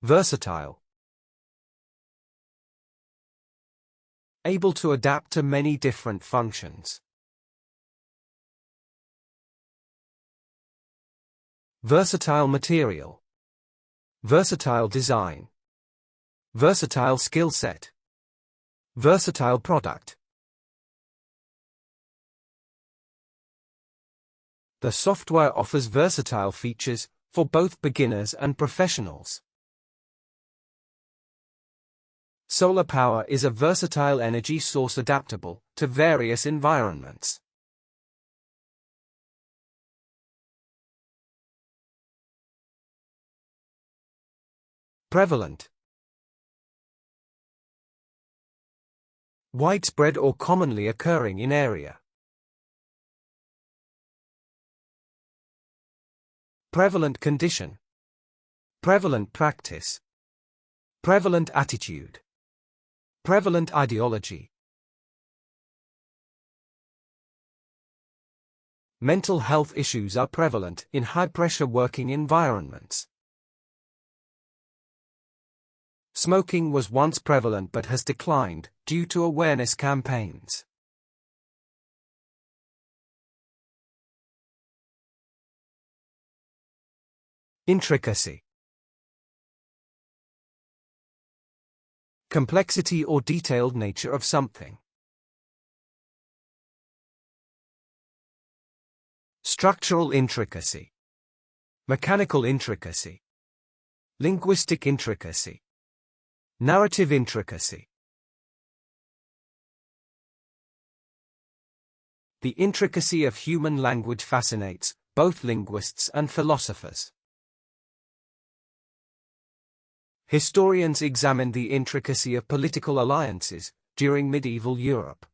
Versatile. Able to adapt to many different functions. Versatile material. Versatile design. Versatile skill set. Versatile product. The software offers versatile features for both beginners and professionals. Solar power is a versatile energy source adaptable to various environments. Prevalent. Widespread or commonly occurring in area. Prevalent condition. Prevalent practice. Prevalent attitude. Prevalent ideology. Mental health issues are prevalent in high-pressure working environments. Smoking was once prevalent but has declined due to awareness campaigns. Intricacy. Complexity or detailed nature of something. Structural intricacy. Mechanical intricacy. Linguistic intricacy. Narrative intricacy. The intricacy of human language fascinates both linguists and philosophers. Historians examined the intricacy of political alliances during medieval Europe.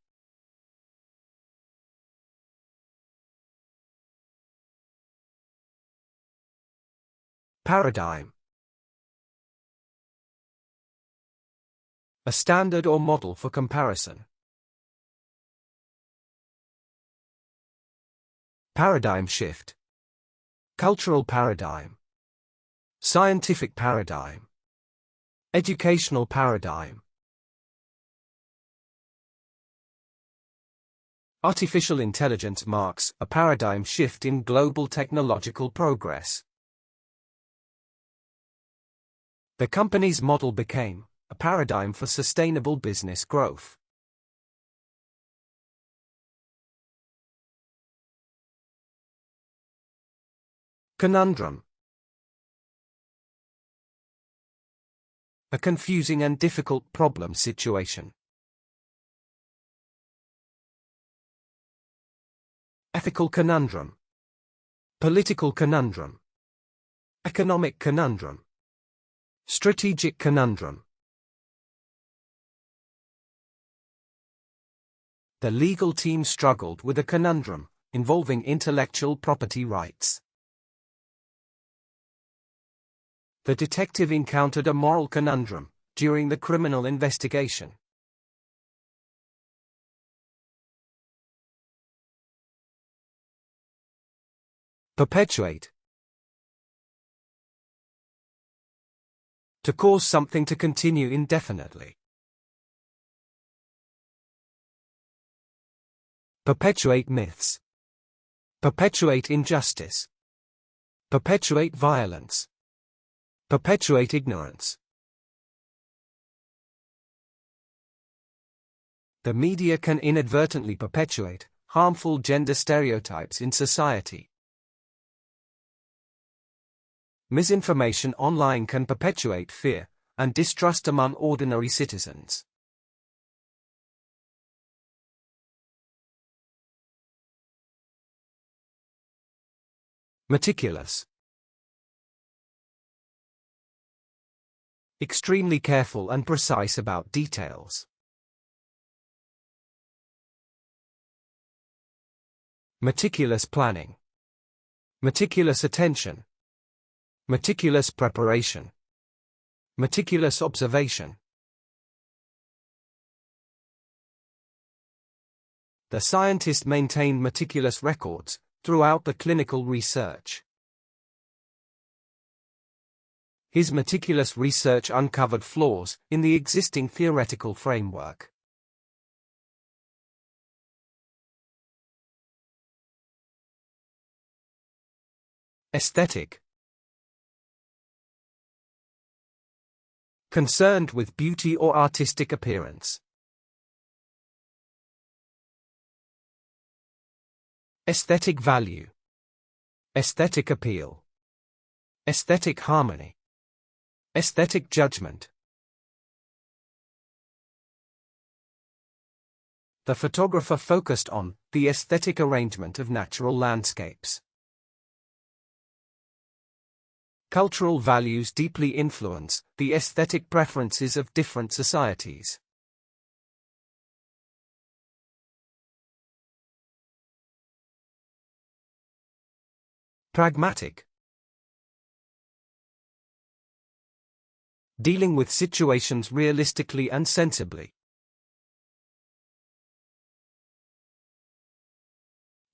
Paradigm. A standard or model for comparison. Paradigm shift. Cultural paradigm. Scientific paradigm. Educational paradigm. Artificial intelligence marks a paradigm shift in global technological progress. The company's model became a paradigm for sustainable business growth. Conundrum. A confusing and difficult problem situation. Ethical conundrum. Political conundrum. Economic conundrum. Strategic conundrum. The legal team struggled with a conundrum involving intellectual property rights. The detective encountered a moral conundrum during the criminal investigation. Perpetuate. To cause something to continue indefinitely. Perpetuate myths. Perpetuate injustice. Perpetuate violence. Perpetuate ignorance. The media can inadvertently perpetuate harmful gender stereotypes in society. Misinformation online can perpetuate fear and distrust among ordinary citizens. Meticulous. Extremely careful and precise about details. Meticulous planning. Meticulous attention. Meticulous preparation. Meticulous observation. The scientist maintained meticulous records throughout the clinical research. His meticulous research uncovered flaws in the existing theoretical framework. Aesthetic. Concerned with beauty or artistic appearance. Aesthetic value. Aesthetic appeal. Aesthetic harmony. Aesthetic judgment. The photographer focused on the aesthetic arrangement of natural landscapes. Cultural values deeply influence the aesthetic preferences of different societies. Pragmatic. Dealing with situations realistically and sensibly.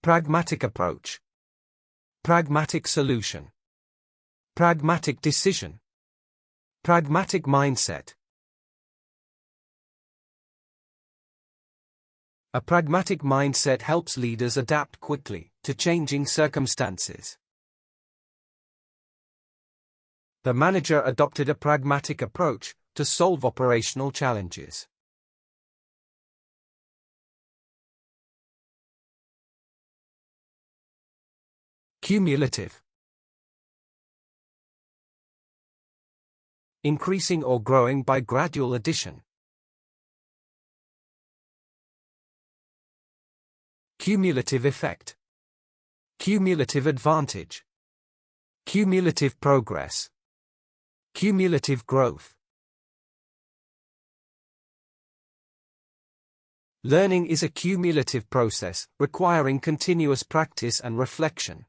Pragmatic approach. Pragmatic solution. Pragmatic decision. Pragmatic mindset. A pragmatic mindset helps leaders adapt quickly to changing circumstances. The manager adopted a pragmatic approach to solve operational challenges. Cumulative. Increasing or growing by gradual addition. Cumulative effect. Cumulative advantage. Cumulative progress. Cumulative growth. Learning is a cumulative process, requiring continuous practice and reflection.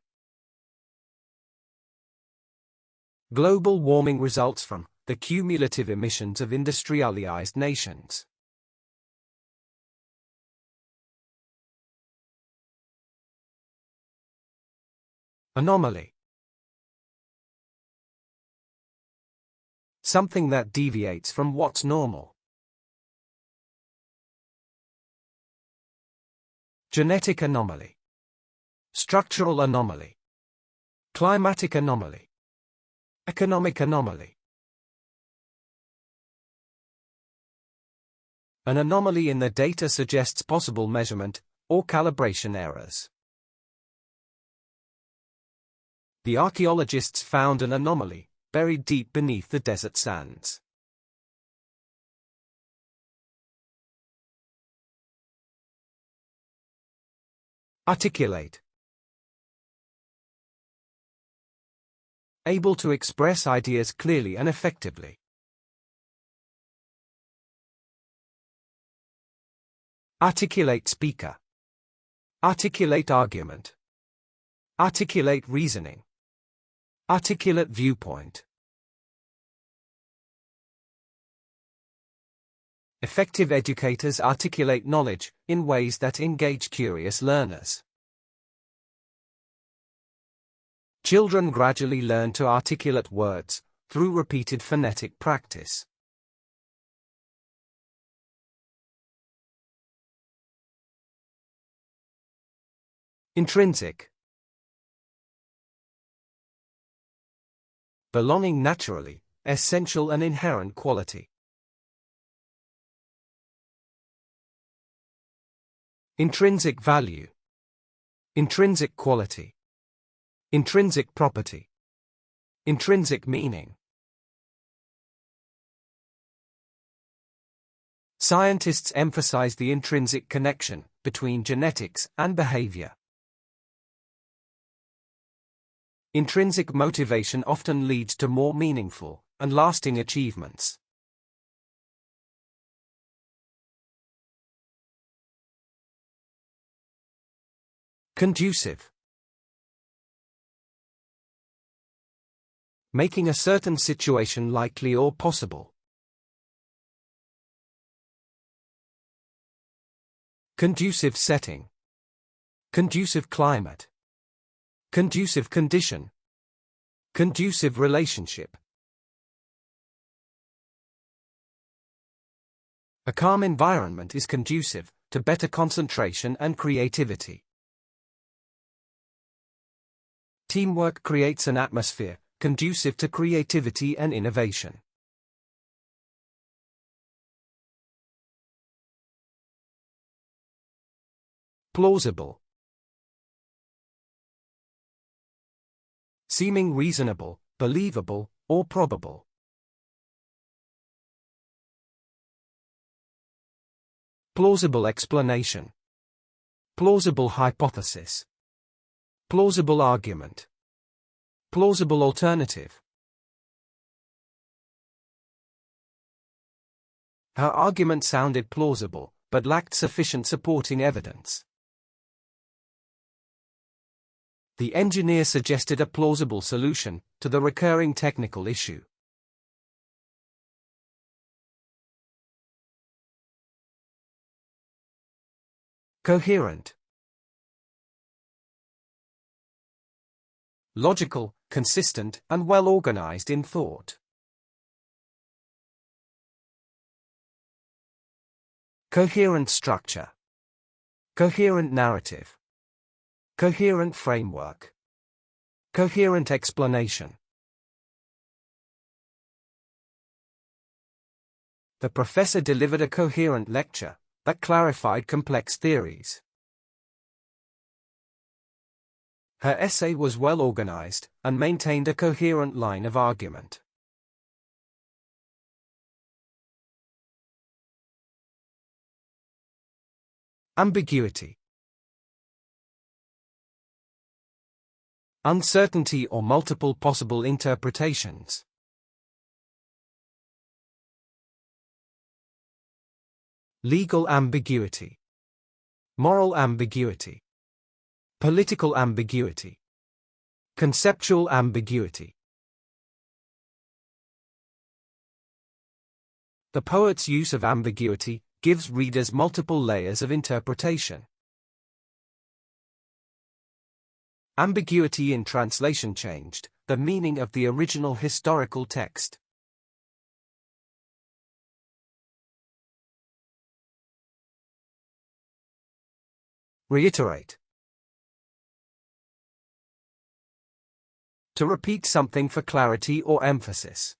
Global warming results from the cumulative emissions of industrialized nations. Anomaly. Something that deviates from what's normal. Genetic anomaly. Structural anomaly. Climatic anomaly. Economic anomaly. An anomaly in the data suggests possible measurement or calibration errors. The archaeologists found an anomaly buried deep beneath the desert sands. Articulate. Able to express ideas clearly and effectively. Articulate speaker. Articulate argument. Articulate reasoning. Articulate viewpoint. Effective educators articulate knowledge in ways that engage curious learners. Children gradually learn to articulate words through repeated phonetic practice. Intrinsic. Belonging naturally, essential and inherent quality. Intrinsic value. Intrinsic quality. Intrinsic property. Intrinsic meaning. Scientists emphasize the intrinsic connection between genetics and behavior. Intrinsic motivation often leads to more meaningful and lasting achievements. Conducive. Making a certain situation likely or possible. Conducive setting. Conducive climate. Conducive condition. Conducive relationship. A calm environment is conducive to better concentration and creativity. Teamwork creates an atmosphere conducive to creativity and innovation. Plausible. Seeming reasonable, believable, or probable. Plausible explanation. Plausible hypothesis. Plausible argument. Plausible alternative. Her argument sounded plausible, but lacked sufficient supporting evidence. The engineer suggested a plausible solution to the recurring technical issue. Coherent. Logical, consistent, and well organized in thought. Coherent structure. Coherent narrative. Coherent framework. Coherent explanation. The professor delivered a coherent lecture that clarified complex theories. Her essay was well organized and maintained a coherent line of argument. Ambiguity. Uncertainty or multiple possible interpretations. Legal ambiguity. Moral ambiguity. Political ambiguity. Conceptual ambiguity. The poet's use of ambiguity gives readers multiple layers of interpretation. Ambiguity in translation changed the meaning of the original historical text. Reiterate. To repeat something for clarity or emphasis.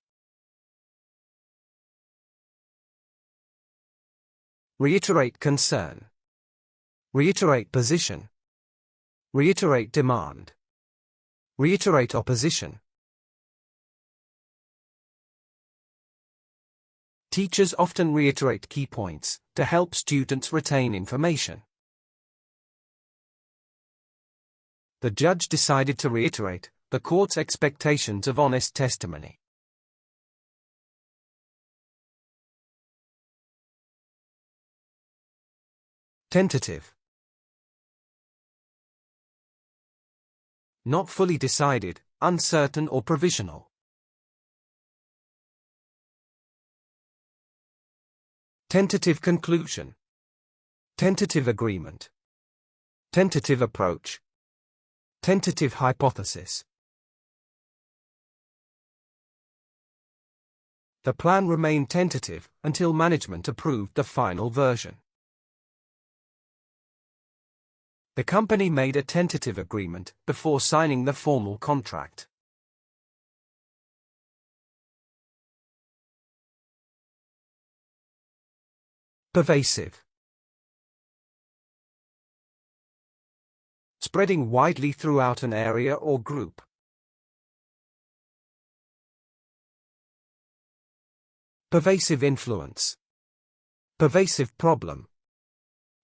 Reiterate concern. Reiterate position. Reiterate demand. Reiterate opposition. Teachers often reiterate key points to help students retain information. The judge decided to reiterate the court's expectations of honest testimony. Tentative. Not fully decided, uncertain or provisional. Tentative conclusion. Tentative agreement. Tentative approach. Tentative hypothesis. The plan remained tentative until management approved the final version. The company made a tentative agreement before signing the formal contract. Pervasive. Spreading widely throughout an area or group. Pervasive influence. Pervasive problem.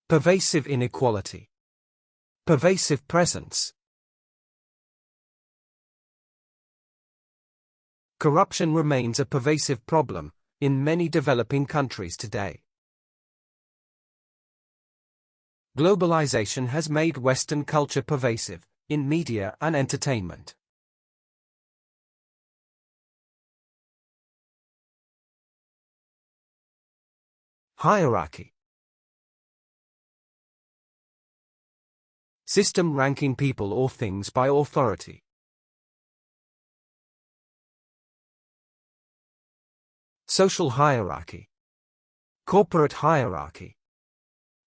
Pervasive inequality. Pervasive presence. Corruption remains a pervasive problem in many developing countries today. Globalization has made Western culture pervasive in media and entertainment. Hierarchy. System ranking people or things by authority. Social hierarchy. corporate hierarchy,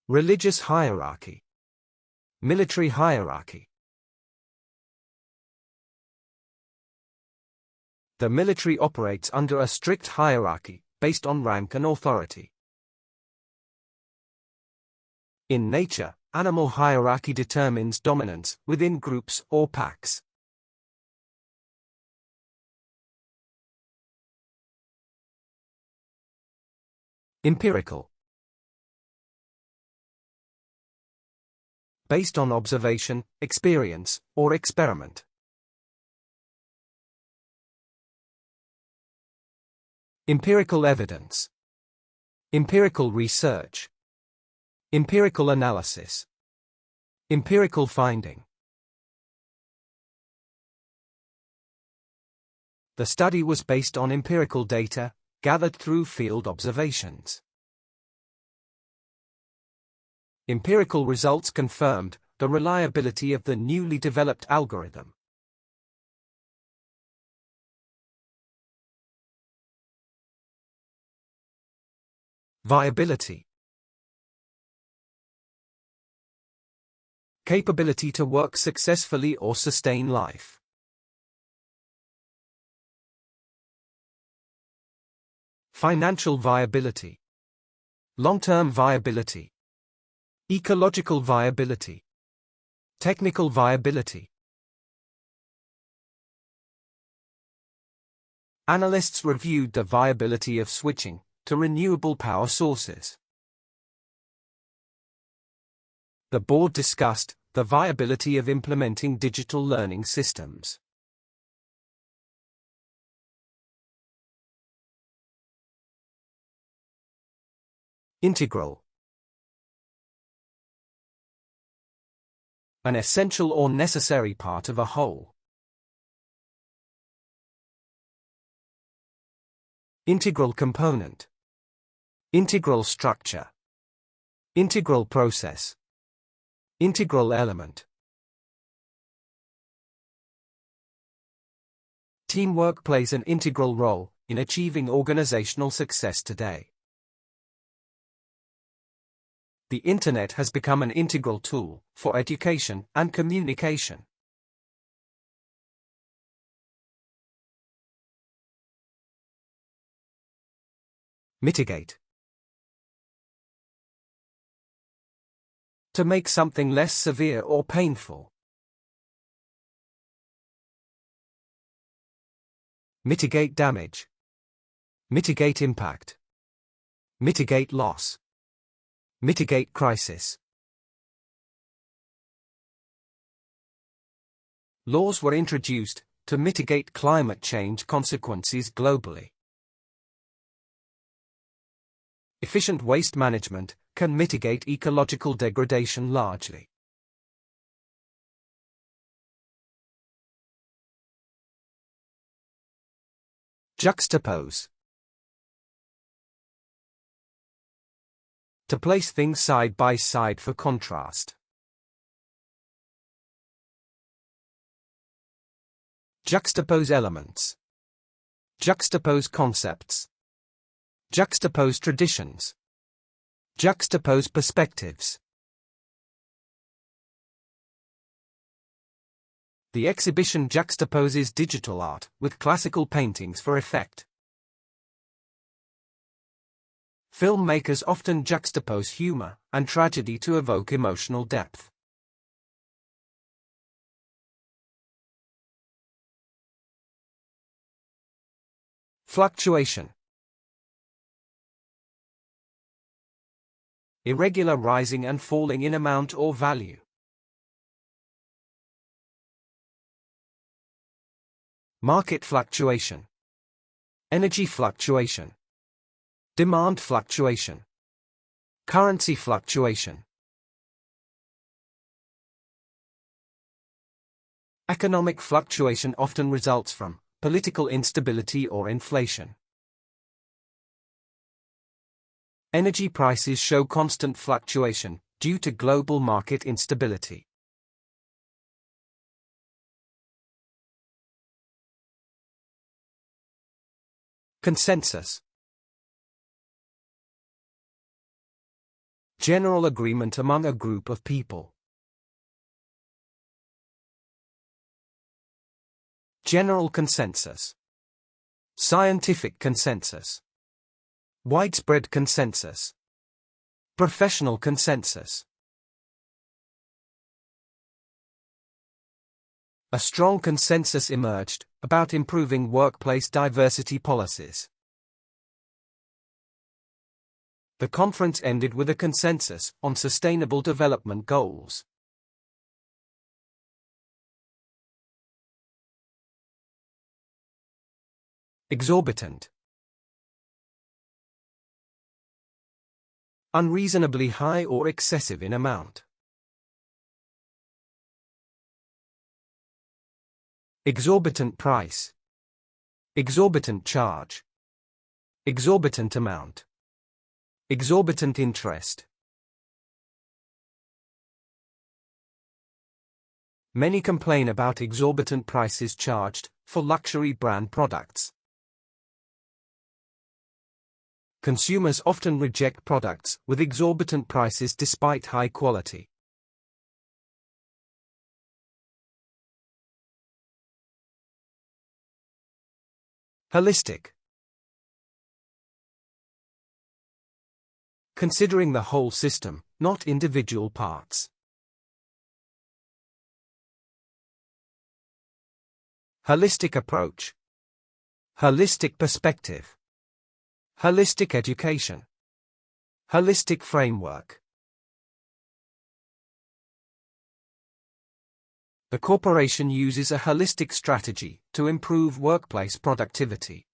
religious hierarchy, military hierarchy. The military operates under a strict hierarchy, based on rank and authority. In nature, animal hierarchy determines dominance within groups or packs. Empirical. Based on observation, experience, or experiment. Empirical evidence. Empirical research. Empirical analysis. Empirical finding. The study was based on empirical data, gathered through field observations. Empirical results confirmed the reliability of the newly developed algorithm. Viability. Capability to work successfully or sustain life. Financial viability. Long-term viability. Ecological viability. Technical viability. Analysts reviewed the viability of switching to renewable power sources. The board discussed the viability of implementing digital learning systems. Integral. An essential or necessary part of a whole. Integral component. Integral structure. Integral process. Integral element. Teamwork plays an integral role in achieving organizational success today. The Internet has become an integral tool for education and communication. Mitigate. To make something less severe or painful. Mitigate damage. Mitigate impact. Mitigate loss. Mitigate crisis. Laws were introduced to mitigate climate change consequences globally. Efficient waste management can mitigate ecological degradation largely. Juxtapose. To place things side by side for contrast. Juxtapose elements. Juxtapose concepts. Juxtapose traditions. Juxtapose perspectives. The exhibition juxtaposes digital art with classical paintings for effect. Filmmakers often juxtapose humor and tragedy to evoke emotional depth. Fluctuation. Irregular rising and falling in amount or value. Market fluctuation. Energy fluctuation. Demand fluctuation. Currency fluctuation. Economic fluctuation often results from political instability or inflation. Energy prices show constant fluctuation due to global market instability. Consensus. General agreement among a group of people. General consensus. Scientific consensus. Widespread consensus. Professional consensus. A strong consensus emerged about improving workplace diversity policies. The conference ended with a consensus on sustainable development goals. Exorbitant. Unreasonably high or excessive in amount. Exorbitant price. Exorbitant charge. Exorbitant amount. Exorbitant interest. Many complain about exorbitant prices charged for luxury brand products. Consumers often reject products with exorbitant prices despite high quality. Holistic. Considering the whole system, not individual parts. Holistic approach. Holistic perspective. Holistic education. Holistic framework. The corporation uses a holistic strategy to improve workplace productivity.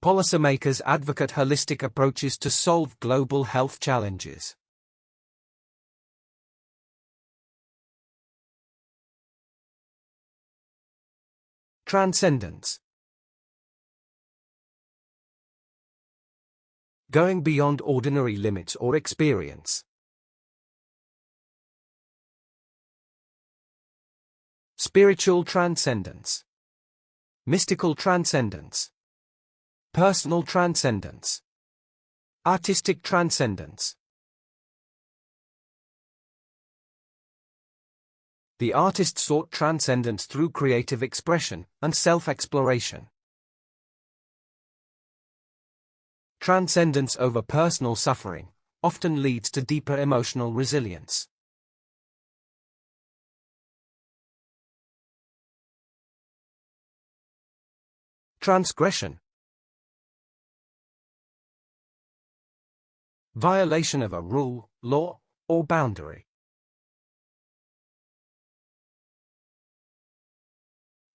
Policymakers advocate holistic approaches to solve global health challenges. Transcendence. Going beyond ordinary limits or experience. Spiritual transcendence. Mystical transcendence. Personal transcendence. Artistic transcendence. The artist sought transcendence through creative expression and self-exploration. Transcendence over personal suffering often leads to deeper emotional resilience. Transgression. Violation of a rule, law, or boundary.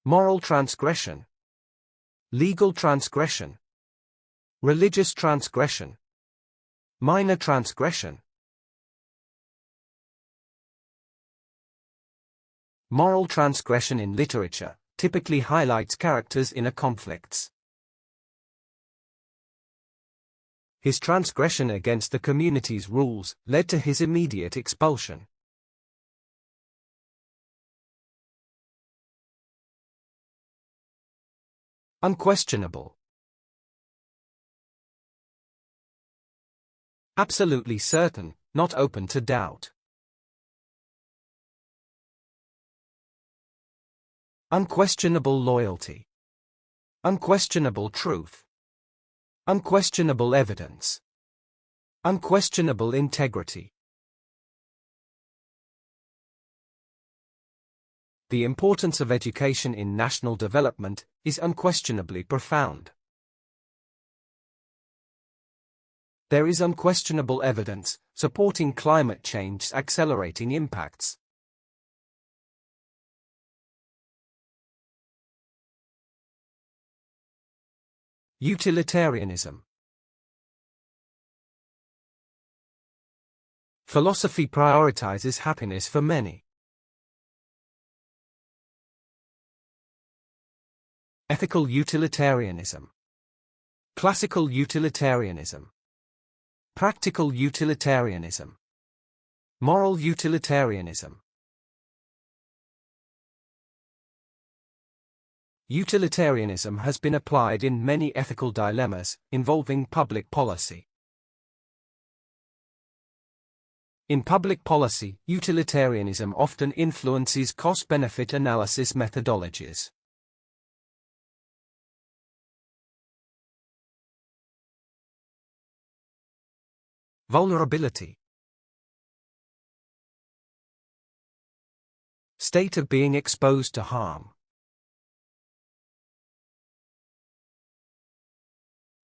Moral transgression. Legal transgression. Religious transgression. Minor transgression. Moral transgression in literature typically highlights characters in conflicts. His transgression against the community's rules led to his immediate expulsion. Unquestionable. Absolutely certain, not open to doubt. Unquestionable loyalty. Unquestionable truth. Unquestionable evidence. Unquestionable integrity. The importance of education in national development is unquestionably profound. There is unquestionable evidence supporting climate change's accelerating impacts. Utilitarianism. Philosophy prioritizes happiness for many. Ethical utilitarianism. Classical utilitarianism. Practical utilitarianism. Moral utilitarianism. Utilitarianism has been applied in many ethical dilemmas involving public policy. In public policy, utilitarianism often influences cost-benefit analysis methodologies. Vulnerability. State of being exposed to harm.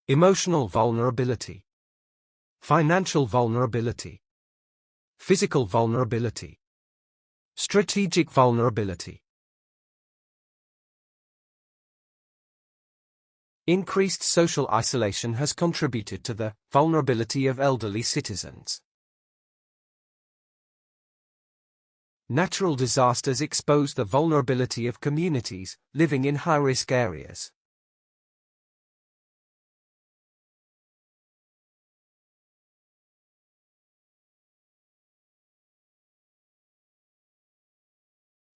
Emotional vulnerability. Financial vulnerability. Physical vulnerability. Strategic vulnerability. Increased social isolation has contributed to the vulnerability of elderly citizens. Natural disasters expose the vulnerability of communities living in high-risk areas.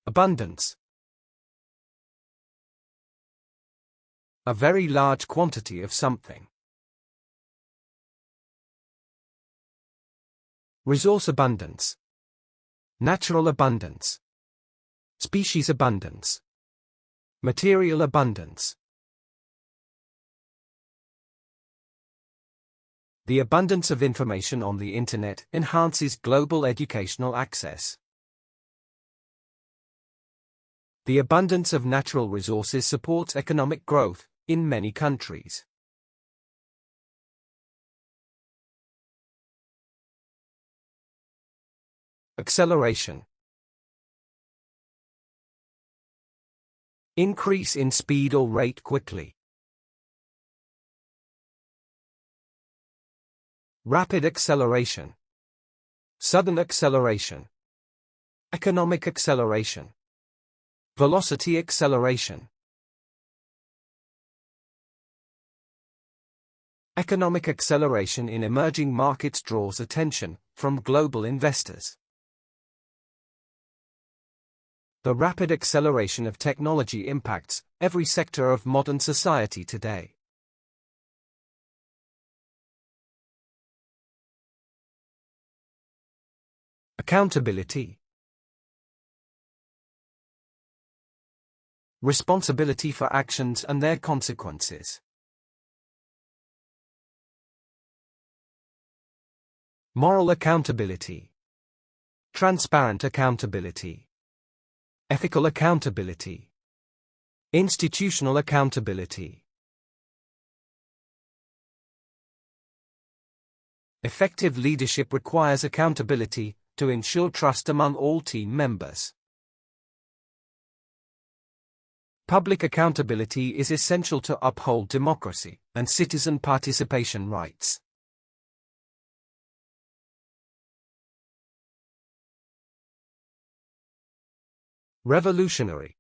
Abundance. A very large quantity of something. Resource abundance. Natural abundance. Species abundance. Material abundance. The abundance of information on the Internet enhances global educational access. The abundance of natural resources supports economic growth in many countries. Acceleration. Increase in speed or rate quickly. Rapid acceleration. Sudden acceleration. Economic acceleration. Velocity acceleration. Economic acceleration in emerging markets draws attention from global investors. The rapid acceleration of technology impacts every sector of modern society today. Accountability. Responsibility for actions and their consequences. Moral accountability. Transparent accountability. Ethical accountability. Institutional accountability. Effective leadership requires accountability to ensure trust among all team members. Public accountability is essential to uphold democracy and citizen participation rights. Revolutionary.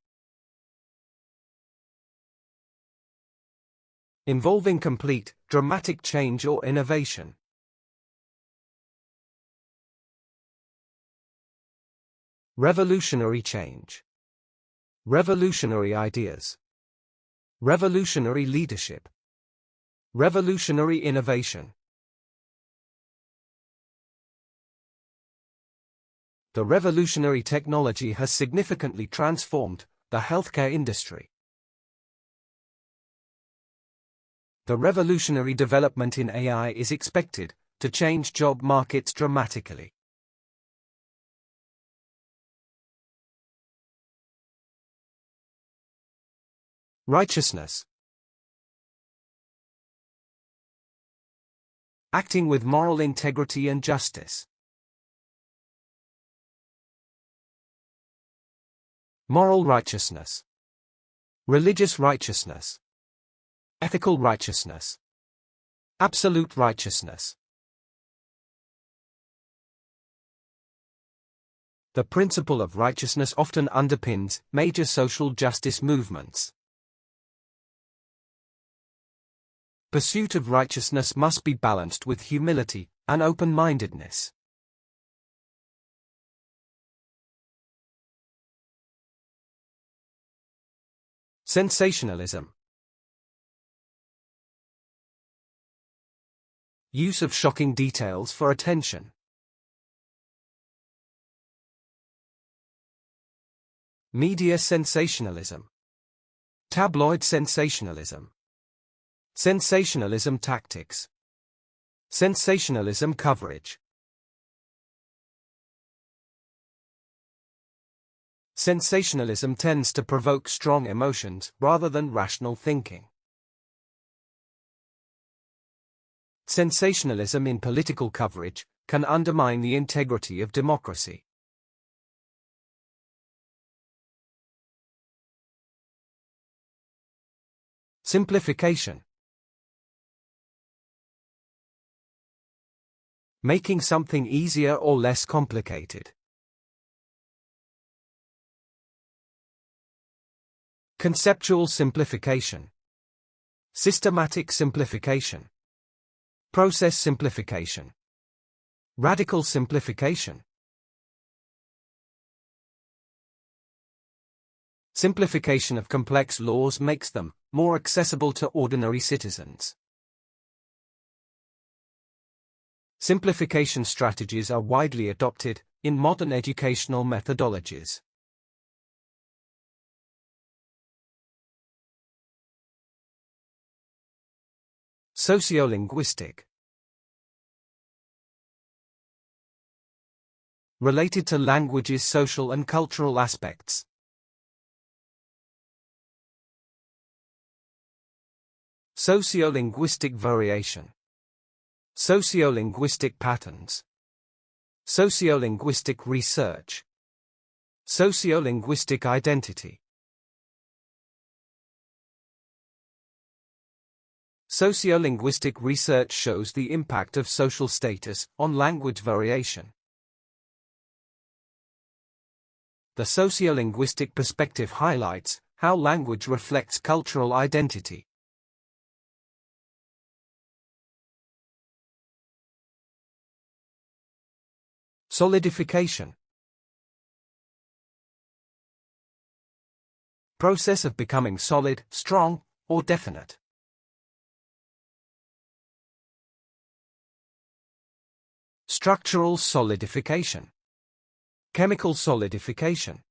Involving complete, dramatic change or innovation. Revolutionary change. Revolutionary ideas. Revolutionary leadership. Revolutionary innovation. The revolutionary technology has significantly transformed the healthcare industry. The revolutionary development in AI is expected to change job markets dramatically. Righteousness. Acting with moral integrity and justice. Moral righteousness. Religious righteousness. Ethical righteousness. Absolute righteousness. The principle of righteousness often underpins major social justice movements. Pursuit of righteousness must be balanced with humility and open-mindedness. Sensationalism. Use of shocking details for attention. Media sensationalism. Tabloid sensationalism. Sensationalism tactics. Sensationalism coverage. Sensationalism tends to provoke strong emotions rather than rational thinking. Sensationalism in political coverage can undermine the integrity of democracy. Simplification. Making something easier or less complicated. Conceptual simplification. Systematic simplification. Process simplification. Radical simplification. Simplification of complex laws makes them more accessible to ordinary citizens. Simplification strategies are widely adopted in modern educational methodologies. Sociolinguistic. Related to language's social and cultural aspects. Sociolinguistic variation. Sociolinguistic patterns. Sociolinguistic research. Sociolinguistic identity. Sociolinguistic research shows the impact of social status on language variation. The sociolinguistic perspective highlights how language reflects cultural identity. Solidification. Process of becoming solid, strong, or definite. Structural solidification. Chemical solidification.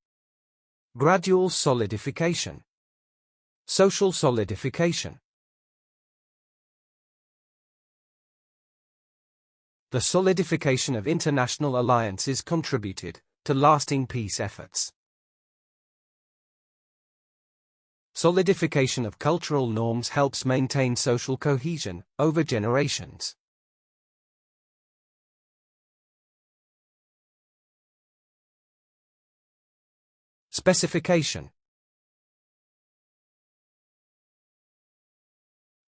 Gradual solidification. Social solidification. The solidification of international alliances contributed to lasting peace efforts. Solidification of cultural norms helps maintain social cohesion over generations. Specification.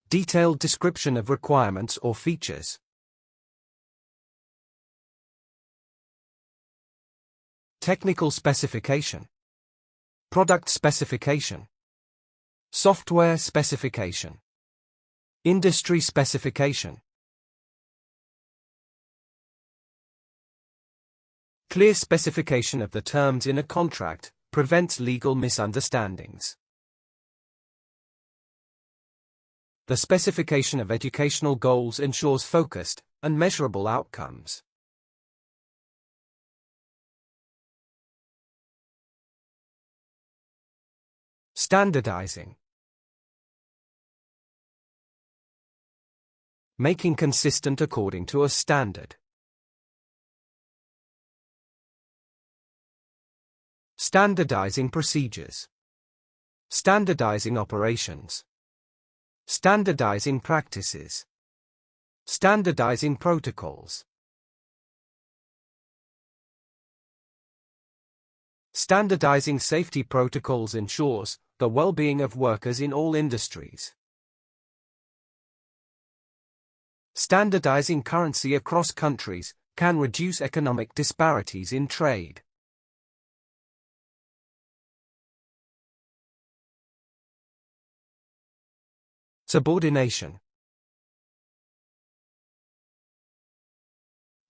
Detailed description of requirements or features. Technical specification. Product specification. Software specification. Industry specification. Clear specification of the terms in a contract prevents legal misunderstandings. The specification of educational goals ensures focused and measurable outcomes. Standardizing. Making consistent according to a standard. Standardizing procedures. Standardizing operations. Standardizing practices. Standardizing protocols. Standardizing safety protocols ensures the well-being of workers in all industries. Standardizing currency across countries can reduce economic disparities in trade. Subordination.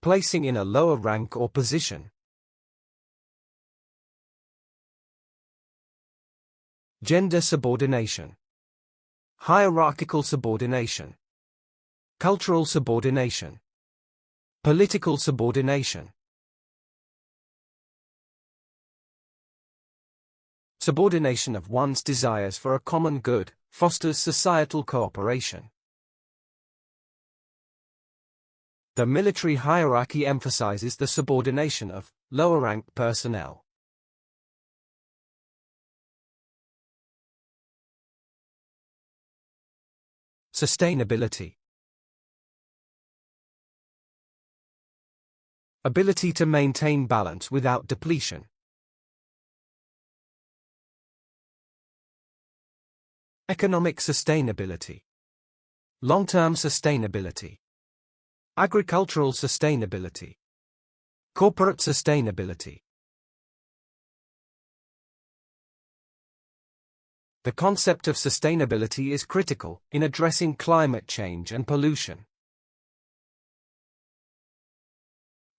Placing in a lower rank or position. Gender subordination. Hierarchical subordination. Cultural subordination. Political subordination. Subordination of one's desires for a common good fosters societal cooperation. The military hierarchy emphasizes the subordination of lower-ranked personnel. Sustainability. Ability to maintain balance without depletion. Economic sustainability. Long-term sustainability. Agricultural sustainability. Corporate sustainability. The concept of sustainability is critical in addressing climate change and pollution.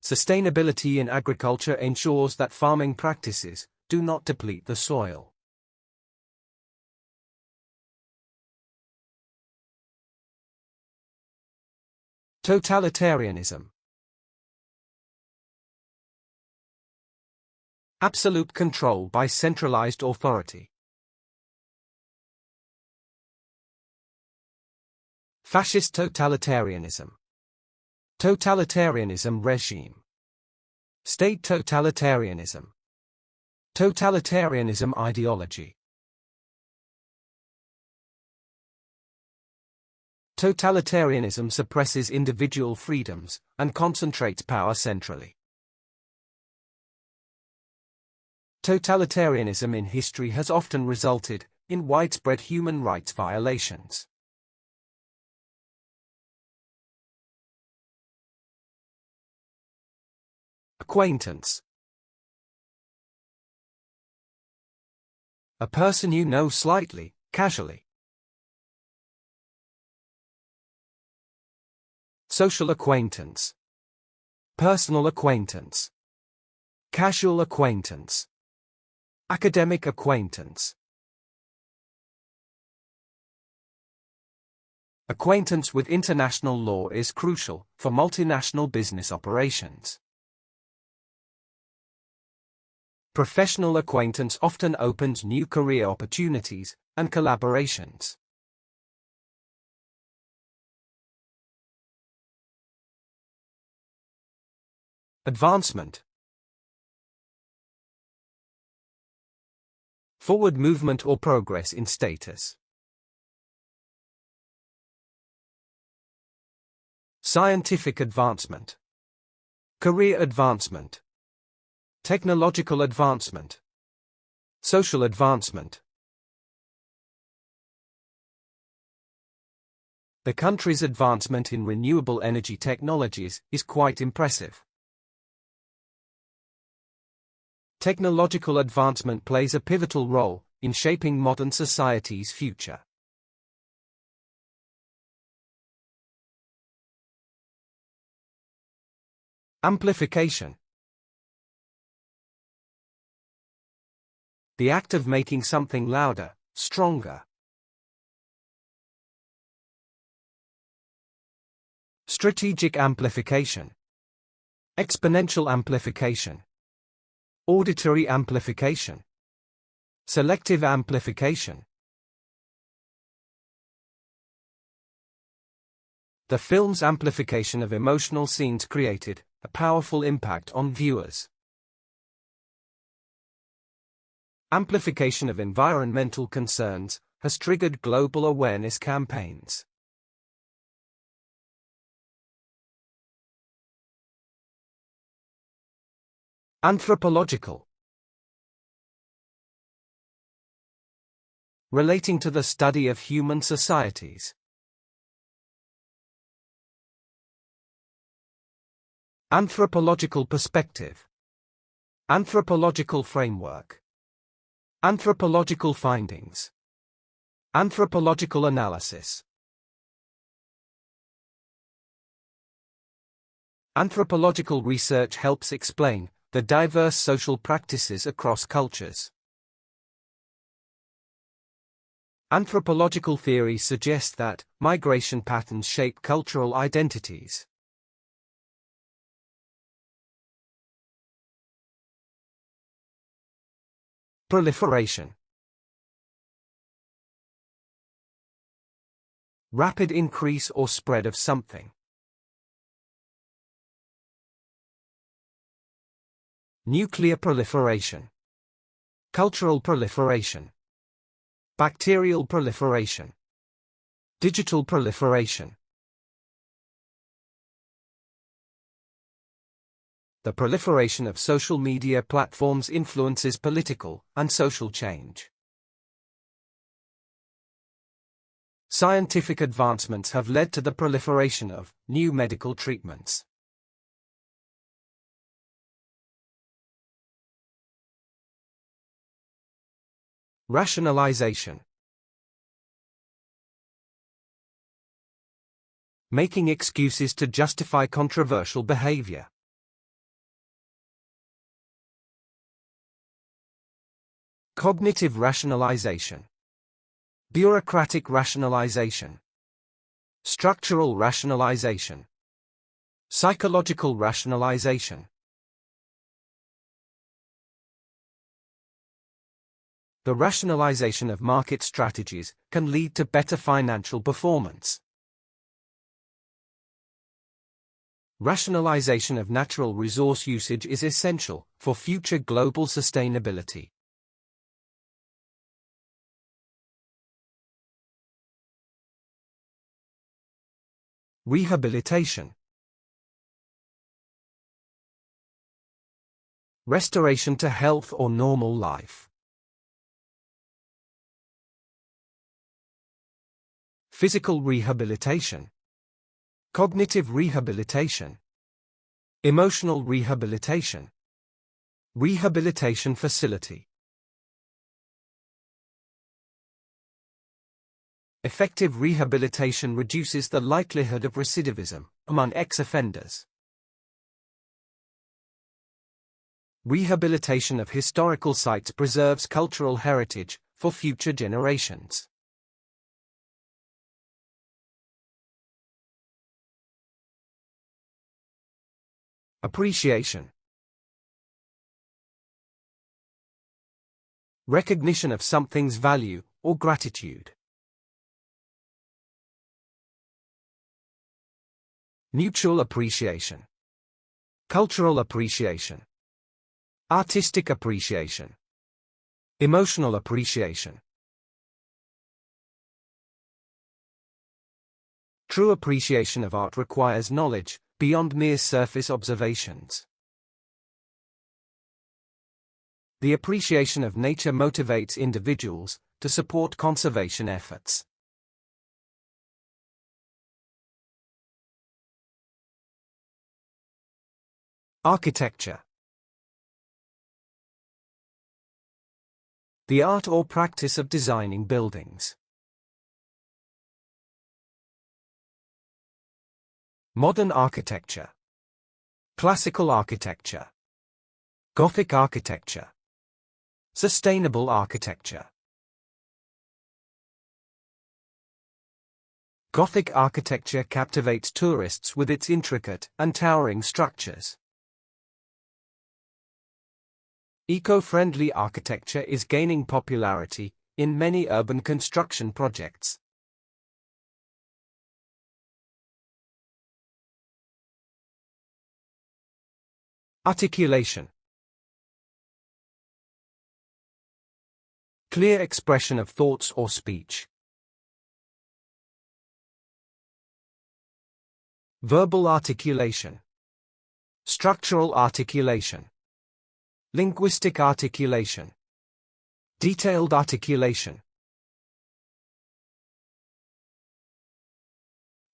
Sustainability in agriculture ensures that farming practices do not deplete the soil. Totalitarianism. Absolute control by centralized authority. Fascist totalitarianism. Totalitarianism regime. State totalitarianism. Totalitarianism ideology. Totalitarianism suppresses individual freedoms and concentrates power centrally. Totalitarianism in history has often resulted in widespread human rights violations. Acquaintance. A person you know slightly, casually. Social acquaintance. Personal acquaintance. Casual acquaintance. Academic acquaintance. Acquaintance with international law is crucial for multinational business operations. Professional acquaintance often opens new career opportunities and collaborations. Advancement. Forward movement or progress in status. Scientific advancement. Career advancement. Technological advancement. Social advancement. The country's advancement in renewable energy technologies is quite impressive. Technological advancement plays a pivotal role in shaping modern society's future. Amplification. The act of making something louder, stronger. Strategic amplification. Exponential amplification. Auditory amplification. Selective amplification. The film's amplification of emotional scenes created a powerful impact on viewers. Amplification of environmental concerns has triggered global awareness campaigns. Anthropological. Relating to the study of human societies. Anthropological perspective. Anthropological framework. Anthropological findings. Anthropological analysis. Anthropological research helps explain the diverse social practices across cultures. Anthropological theory suggests that migration patterns shape cultural identities. Proliferation. Rapid increase or spread of something. Nuclear proliferation. Cultural proliferation. Bacterial proliferation. Digital proliferation. The proliferation of social media platforms influences political and social change. Scientific advancements have led to the proliferation of new medical treatments. Rationalization. Making excuses to justify controversial behavior. Cognitive rationalization. Bureaucratic rationalization. Structural rationalization. Psychological rationalization. The rationalization of market strategies can lead to better financial performance. Rationalization of natural resource usage is essential for future global sustainability. Rehabilitation. Restoration to health or normal life. Physical rehabilitation. Cognitive rehabilitation. Emotional rehabilitation. Rehabilitation facility. Effective rehabilitation reduces the likelihood of recidivism among ex-offenders. Rehabilitation of historical sites preserves cultural heritage for future generations. Appreciation. Recognition of something's value or gratitude. Mutual appreciation. Cultural appreciation. Artistic appreciation. Emotional appreciation. True appreciation of art requires knowledge beyond mere surface observations. The appreciation of nature motivates individuals to support conservation efforts. Architecture. The art or practice of designing buildings. Modern architecture. Classical architecture. Gothic architecture. Sustainable architecture. Gothic architecture captivates tourists with its intricate and towering structures. Eco-friendly architecture is gaining popularity in many urban construction projects. Articulation. Clear expression of thoughts or speech. Verbal articulation. Structural articulation. Linguistic articulation. Detailed articulation.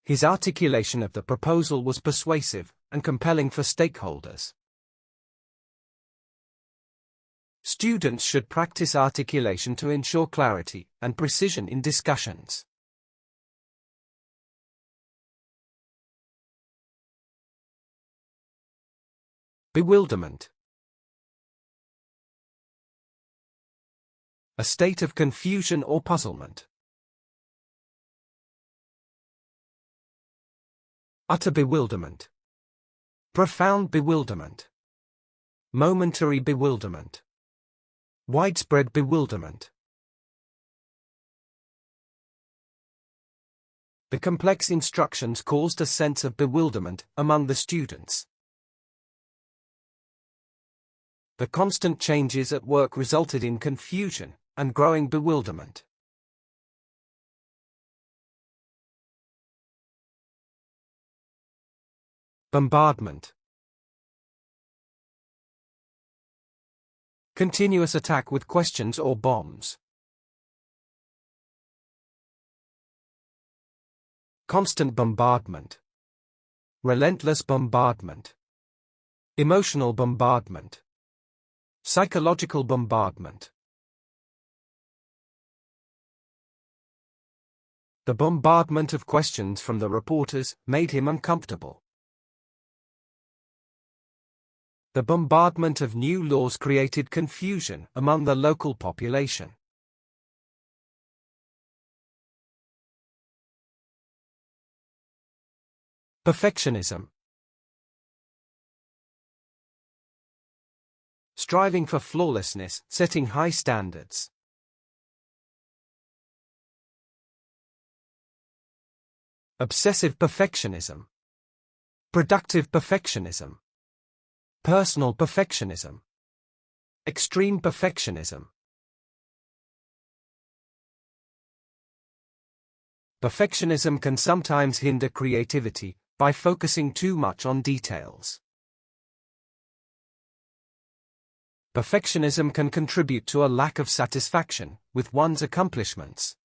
His articulation of the proposal was persuasive and compelling for stakeholders. Students should practice articulation to ensure clarity and precision in discussions. Bewilderment. A state of confusion or puzzlement. Utter bewilderment. Profound bewilderment. Momentary bewilderment. Widespread bewilderment. The complex instructions caused a sense of bewilderment among the students. The constant changes at work resulted in confusion and growing bewilderment. Bombardment. Continuous attack with questions or bombs. Constant bombardment. Relentless bombardment. Emotional bombardment. Psychological bombardment. The bombardment of questions from the reporters made him uncomfortable. The bombardment of new laws created confusion among the local population. Perfectionism. Striving for flawlessness, setting high standards. Obsessive perfectionism. Productive perfectionism. Personal perfectionism. Extreme perfectionism. Perfectionism can sometimes hinder creativity by focusing too much on details. Perfectionism can contribute to a lack of satisfaction with one's accomplishments.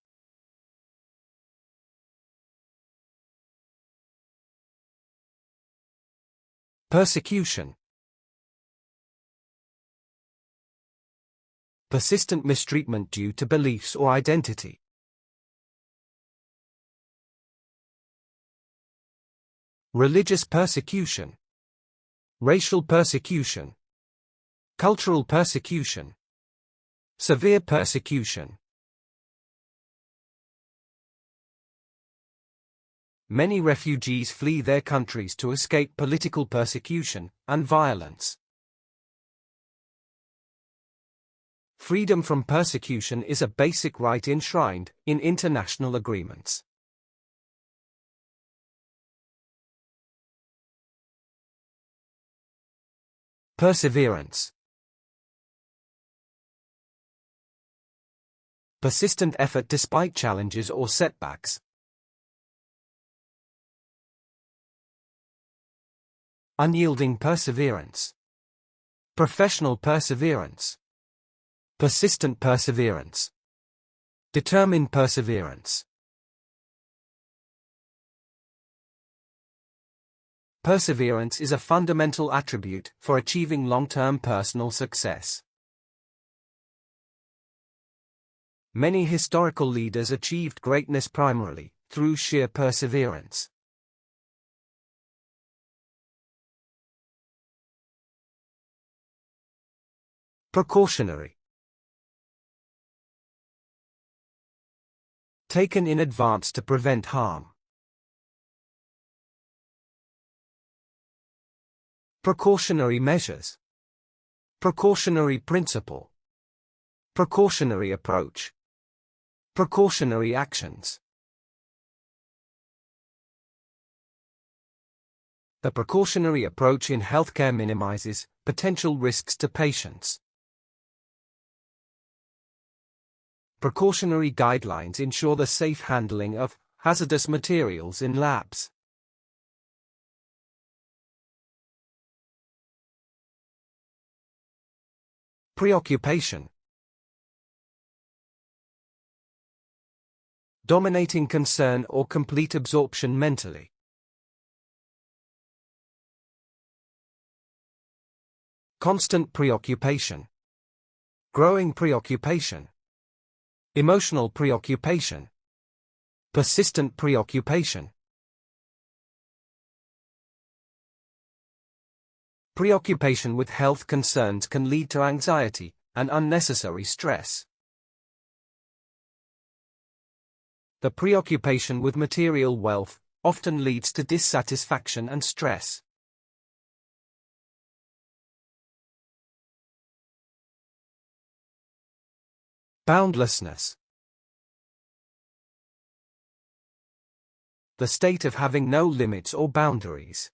Persecution. Persistent mistreatment due to beliefs or identity. Religious persecution. Racial persecution. Cultural persecution. Severe persecution. Many refugees flee their countries to escape political persecution and violence. Freedom from persecution is a basic right enshrined in international agreements. Perseverance. Persistent effort despite challenges or setbacks. Unyielding perseverance. Professional perseverance. Persistent perseverance. Determined perseverance. Perseverance is a fundamental attribute for achieving long-term personal success. Many historical leaders achieved greatness primarily through sheer perseverance. Precautionary. Taken in advance to prevent harm. Precautionary measures. Precautionary principle. Precautionary approach. Precautionary actions. The precautionary approach in healthcare minimizes potential risks to patients. Precautionary guidelines ensure the safe handling of hazardous materials in labs. Preoccupation. Dominating concern or complete absorption mentally. Constant preoccupation. Growing preoccupation. Emotional preoccupation. Persistent preoccupation. Preoccupation with health concerns can lead to anxiety and unnecessary stress. The preoccupation with material wealth often leads to dissatisfaction and stress. Boundlessness. the state of having no limits or boundaries.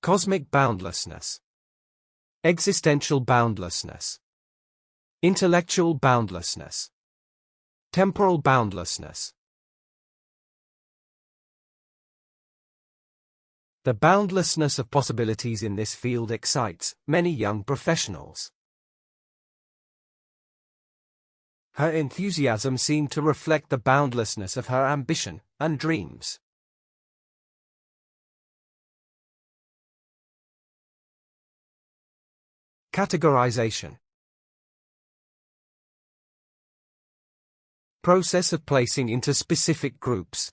Cosmic boundlessness. Existential boundlessness. Intellectual boundlessness. Temporal boundlessness. The boundlessness of possibilities in this field excites many young professionals. Her enthusiasm seemed to reflect the boundlessness of her ambition and dreams. Categorization. Process of placing into specific groups.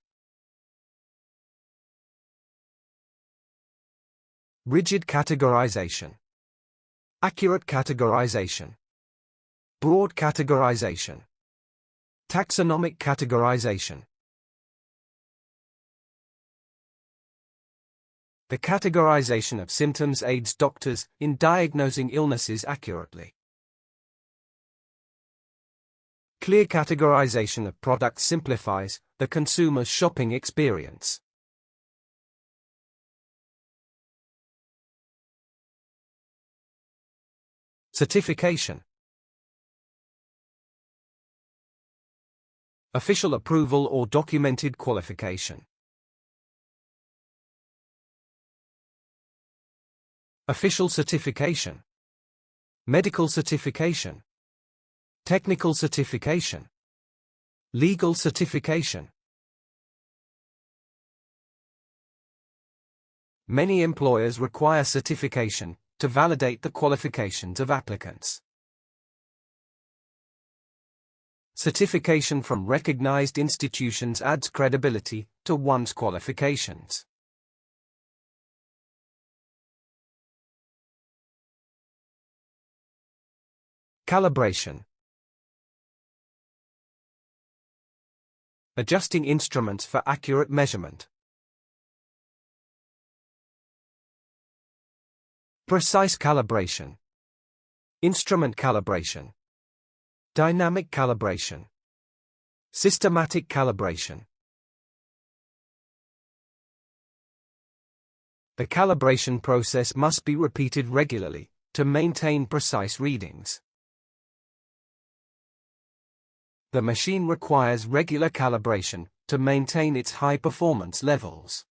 Rigid categorization. Accurate categorization. Broad categorization. Taxonomic categorization. The categorization of symptoms aids doctors in diagnosing illnesses accurately. Clear categorization of products simplifies the consumer's shopping experience. Certification. Official approval or documented qualification. Official certification. Medical certification. Technical certification. Legal certification. Many employers require certification to validate the qualifications of applicants. Certification from recognized institutions adds credibility to one's qualifications. Calibration. Adjusting instruments for accurate measurement. Precise calibration. Instrument calibration. Dynamic calibration. Systematic calibration. The calibration process must be repeated regularly to maintain precise readings. The machine requires regular calibration to maintain its high performance levels.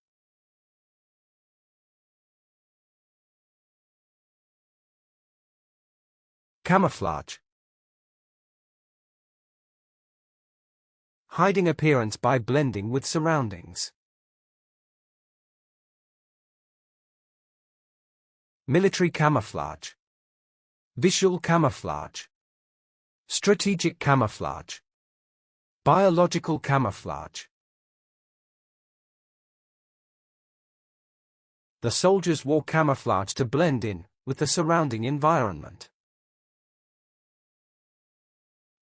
Camouflage. Hiding appearance by blending with surroundings. Military camouflage. Visual camouflage. Strategic camouflage. Biological camouflage. The soldiers wore camouflage to blend in with the surrounding environment.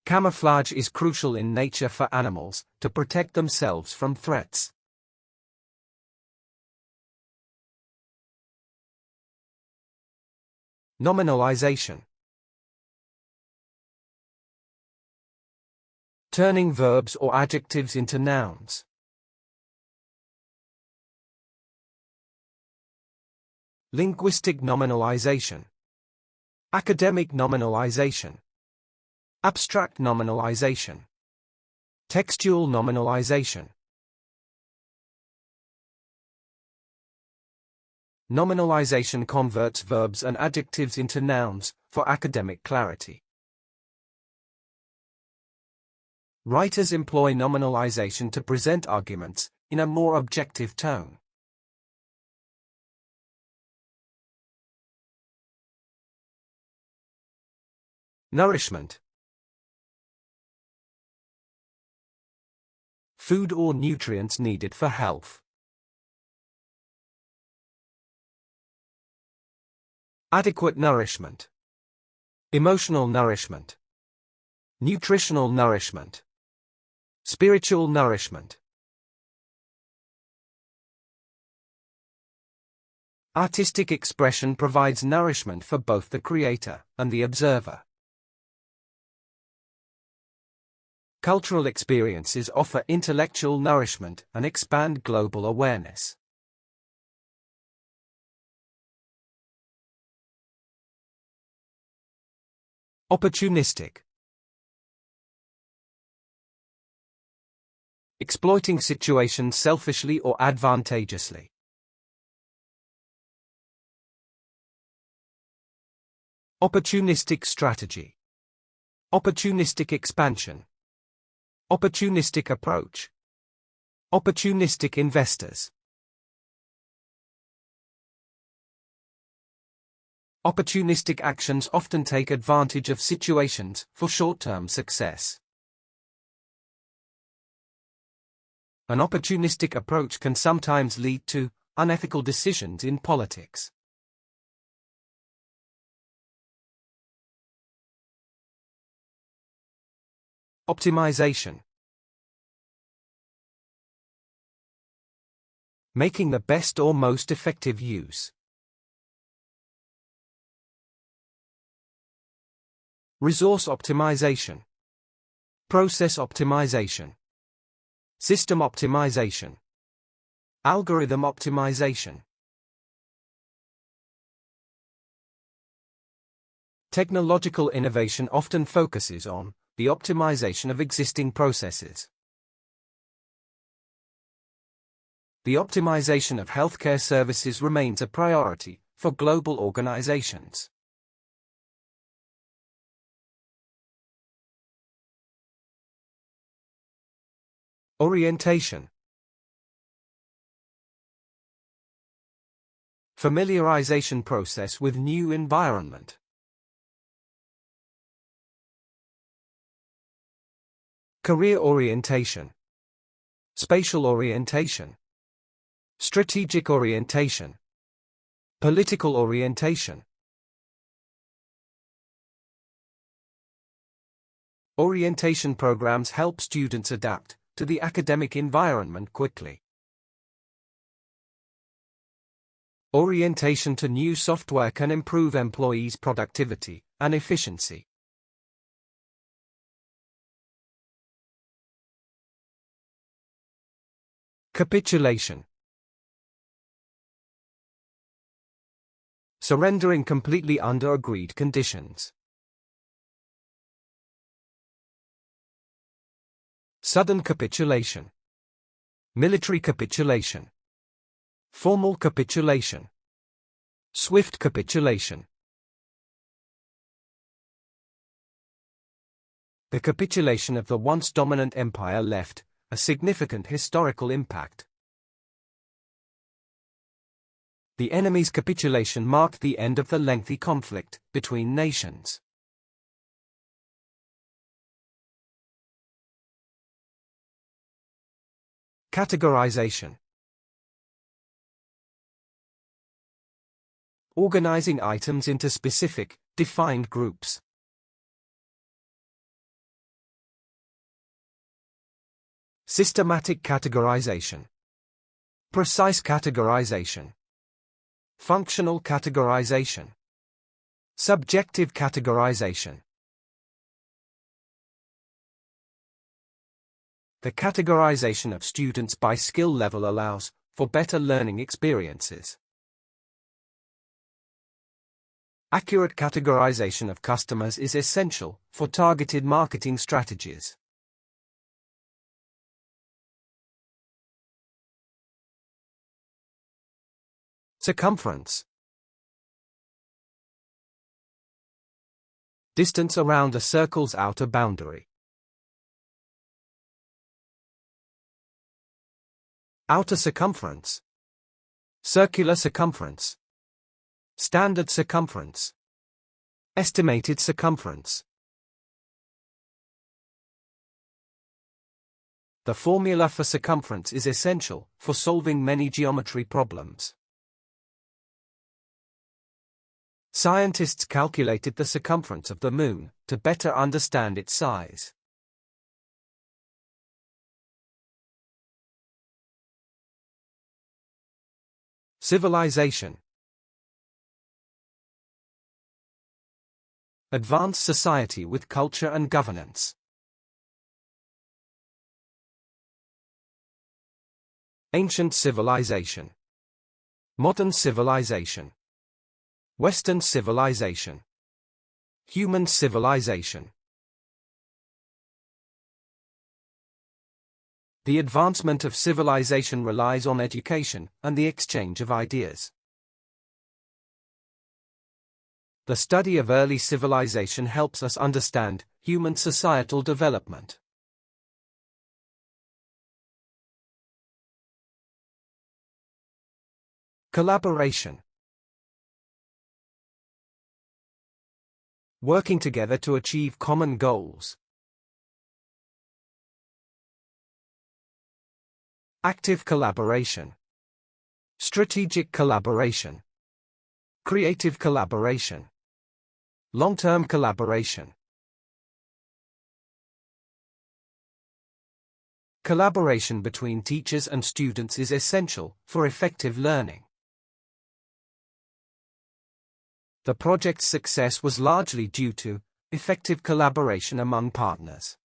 Camouflage is crucial in nature for animals to protect themselves from threats. Nominalization. Turning verbs or adjectives into nouns. Linguistic nominalization. Academic nominalization. Abstract nominalization. Textual nominalization. Nominalization converts verbs and adjectives into nouns for academic clarity. Writers employ nominalization to present arguments in a more objective tone. Nourishment. Food or nutrients needed for health. Adequate nourishment. Emotional nourishment. Nutritional nourishment. Spiritual nourishment. Artistic expression provides nourishment for both the creator and the observer. Cultural experiences offer intellectual nourishment and expand global awareness. Opportunistic. Exploiting situations selfishly or advantageously. Opportunistic strategy. Opportunistic expansion. Opportunistic approach. Opportunistic investors. Opportunistic actions often take advantage of situations for short-term success. An opportunistic approach can sometimes lead to unethical decisions in politics. Optimization. Making the best or most effective use. Resource optimization. Process optimization. System optimization. Algorithm optimization. Technological innovation often focuses on the optimization of existing processes. The optimization of healthcare services remains a priority for global organizations. Orientation. Familiarization process with new environment. Career orientation. Spatial orientation. Strategic orientation. Political orientation. Orientation programs help students adapt to the academic environment quickly. Orientation to new software can improve employees' productivity and efficiency. Capitulation. Surrendering completely under agreed conditions. Sudden capitulation. Military capitulation. Formal capitulation. Swift capitulation. The capitulation of the once dominant empire left a significant historical impact. The enemy's capitulation marked the end of the lengthy conflict between nations. Categorization. Organizing items into specific, defined groups. Systematic categorization. Precise categorization. Functional categorization. Subjective categorization. The categorization of students by skill level allows for better learning experiences. Accurate categorization of customers is essential for targeted marketing strategies. Circumference. Distance around a circle's outer boundary. Outer circumference. Circular circumference. Standard circumference. Estimated circumference. The formula for circumference is essential for solving many geometry problems. Scientists calculated the circumference of the Moon to better understand its size. Civilization. Advanced society with culture and governance. Ancient civilization. Modern civilization. Western civilization. Human civilization. The advancement of civilization relies on education and the exchange of ideas. The study of early civilization helps us understand human societal development. Collaboration. Working together to achieve common goals. Active collaboration. Strategic collaboration. Creative collaboration. Long-term collaboration. Collaboration between teachers and students is essential for effective learning. The project's success was largely due to effective collaboration among partners.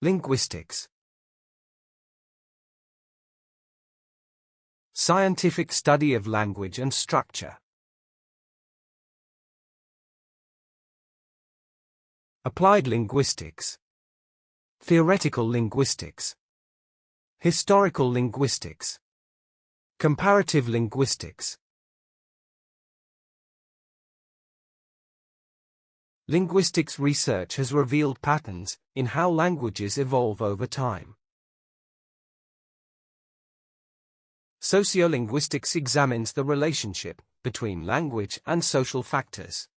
Linguistics. Scientific study of language and structure. Applied linguistics. Theoretical linguistics. Historical linguistics. Comparative linguistics. Linguistics research has revealed patterns in how languages evolve over time. Sociolinguistics examines the relationship between language and social factors.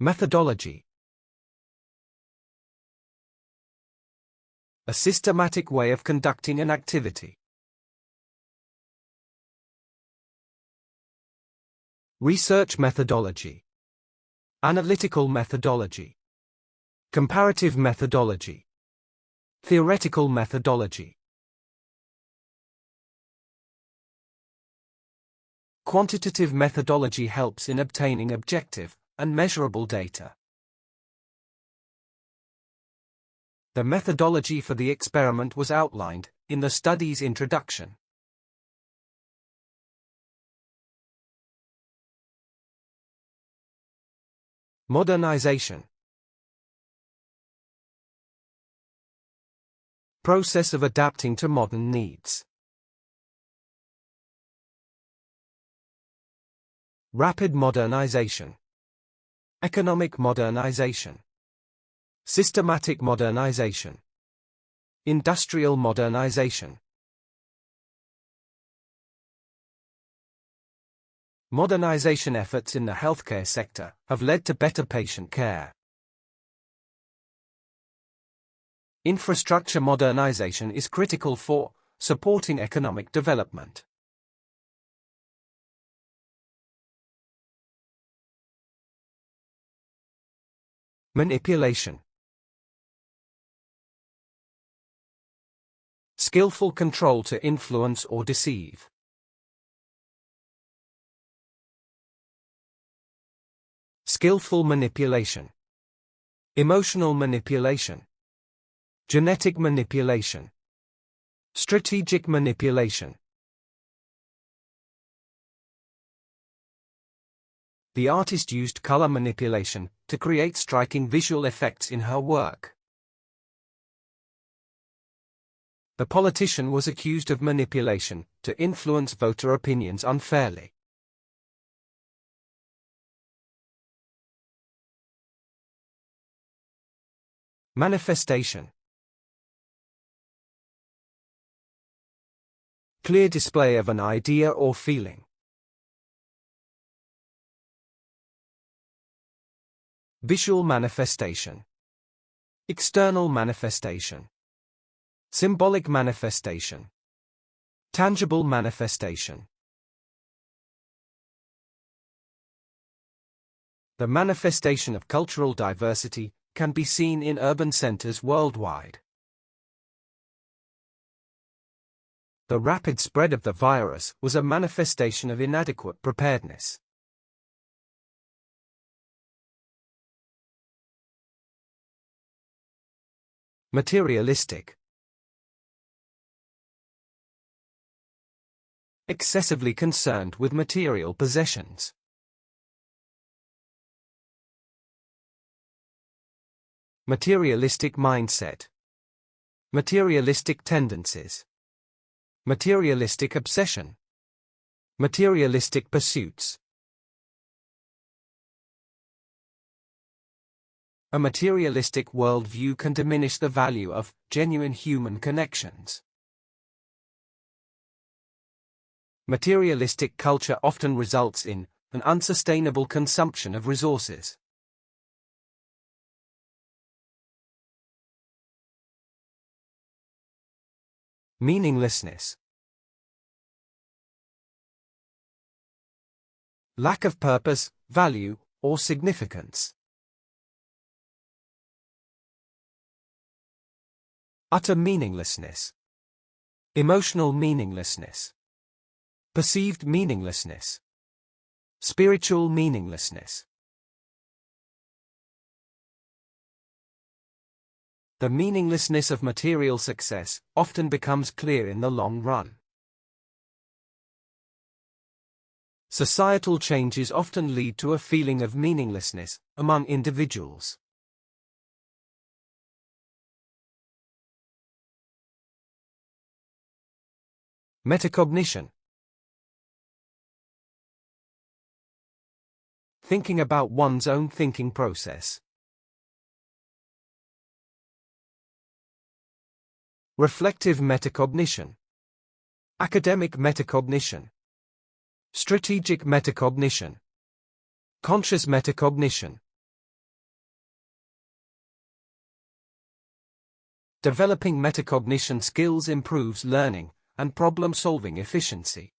Methodology. A systematic way of conducting an activity. Research methodology. Analytical methodology. Comparative methodology. Theoretical methodology. Quantitative methodology helps in obtaining objective and measurable data. The methodology for the experiment was outlined in the study's introduction. Modernization. Process of adapting to modern needs. Rapid modernization. Economic modernization. Systematic modernization. Industrial modernization. Modernization efforts in the healthcare sector have led to better patient care. Infrastructure modernization is critical for supporting economic development. Manipulation. Skillful control to influence or deceive. Skillful manipulation. Emotional manipulation. Genetic manipulation. Strategic manipulation. The artist used color manipulation to create striking visual effects in her work. The politician was accused of manipulation to influence voter opinions unfairly. Manifestation. Clear display of an idea or feeling. Visual manifestation. External manifestation. Symbolic manifestation. Tangible manifestation. The manifestation of cultural diversity can be seen in urban centers worldwide. The rapid spread of the virus was a manifestation of inadequate preparedness. Materialistic. Excessively concerned with material possessions. Materialistic mindset. Materialistic tendencies. Materialistic obsession. Materialistic pursuits. A materialistic worldview can diminish the value of genuine human connections. Materialistic culture often results in an unsustainable consumption of resources. Meaninglessness. Lack of purpose, value, or significance. Utter meaninglessness. Emotional meaninglessness. Perceived meaninglessness. Spiritual meaninglessness. The meaninglessness of material success often becomes clear in the long run. Societal changes often lead to a feeling of meaninglessness among individuals. Metacognition. Thinking about one's own thinking process. Reflective metacognition. Academic metacognition. Strategic metacognition. Conscious metacognition. Developing metacognition skills improves learning and problem-solving efficiency.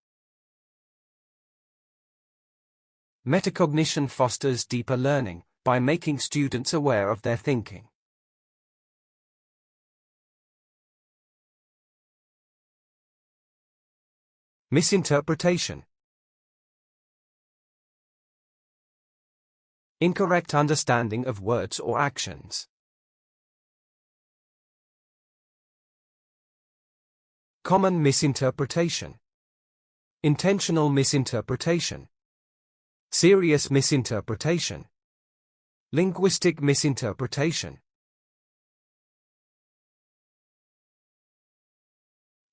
Metacognition fosters deeper learning by making students aware of their thinking. Misinterpretation. Incorrect understanding of words or actions. Common misinterpretation. Intentional misinterpretation. Serious misinterpretation. Linguistic misinterpretation.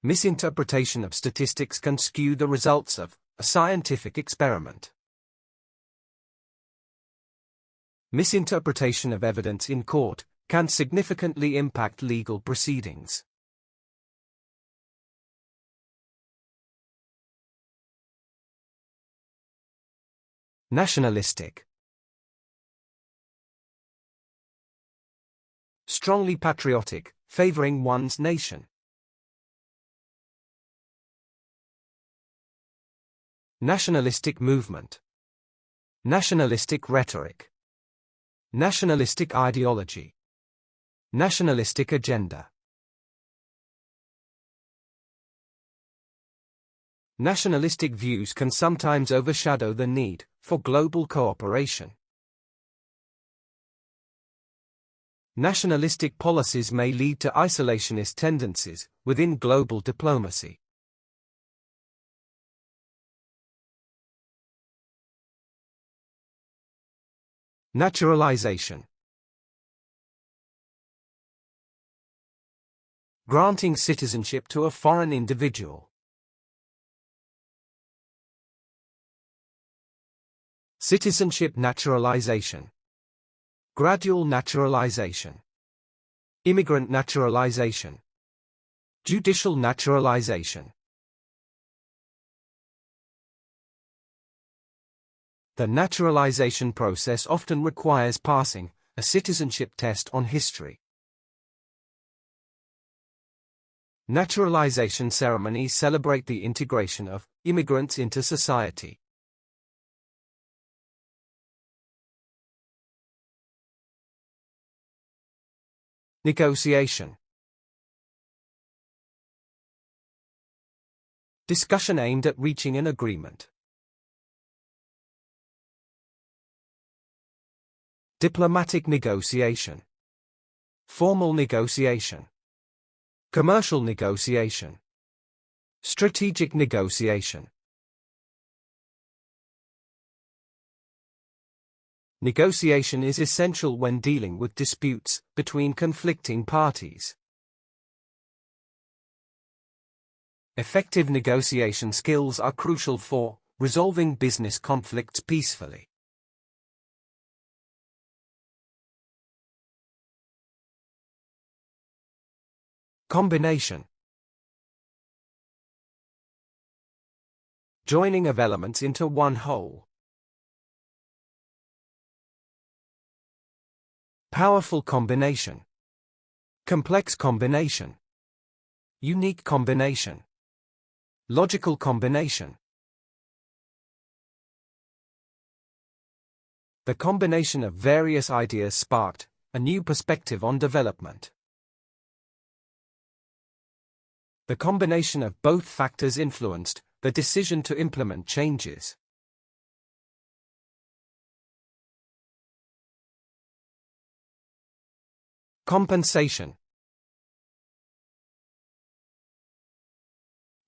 Misinterpretation of statistics can skew the results of a scientific experiment. Misinterpretation of evidence in court can significantly impact legal proceedings. Nationalistic. Strongly patriotic, favoring one's nation. Nationalistic movement. Nationalistic rhetoric. Nationalistic ideology. Nationalistic agenda. Nationalistic views can sometimes overshadow the need for global cooperation. Nationalistic policies may lead to isolationist tendencies within global diplomacy. Naturalization. Granting citizenship to a foreign individual. Citizenship naturalization. Gradual naturalization. Immigrant naturalization. Judicial naturalization. The naturalization process often requires passing a citizenship test on history. Naturalization ceremonies celebrate the integration of immigrants into society. Negotiation. Discussion aimed at reaching an agreement. Diplomatic negotiation. Formal negotiation. Commercial negotiation. Strategic negotiation. Negotiation is essential when dealing with disputes between conflicting parties. Effective negotiation skills are crucial for resolving business conflicts peacefully. Combination. Joining of elements into one whole. Powerful combination. Complex combination. Unique combination. Logical combination. The combination of various ideas sparked a new perspective on development. The combination of both factors influenced the decision to implement changes. Compensation.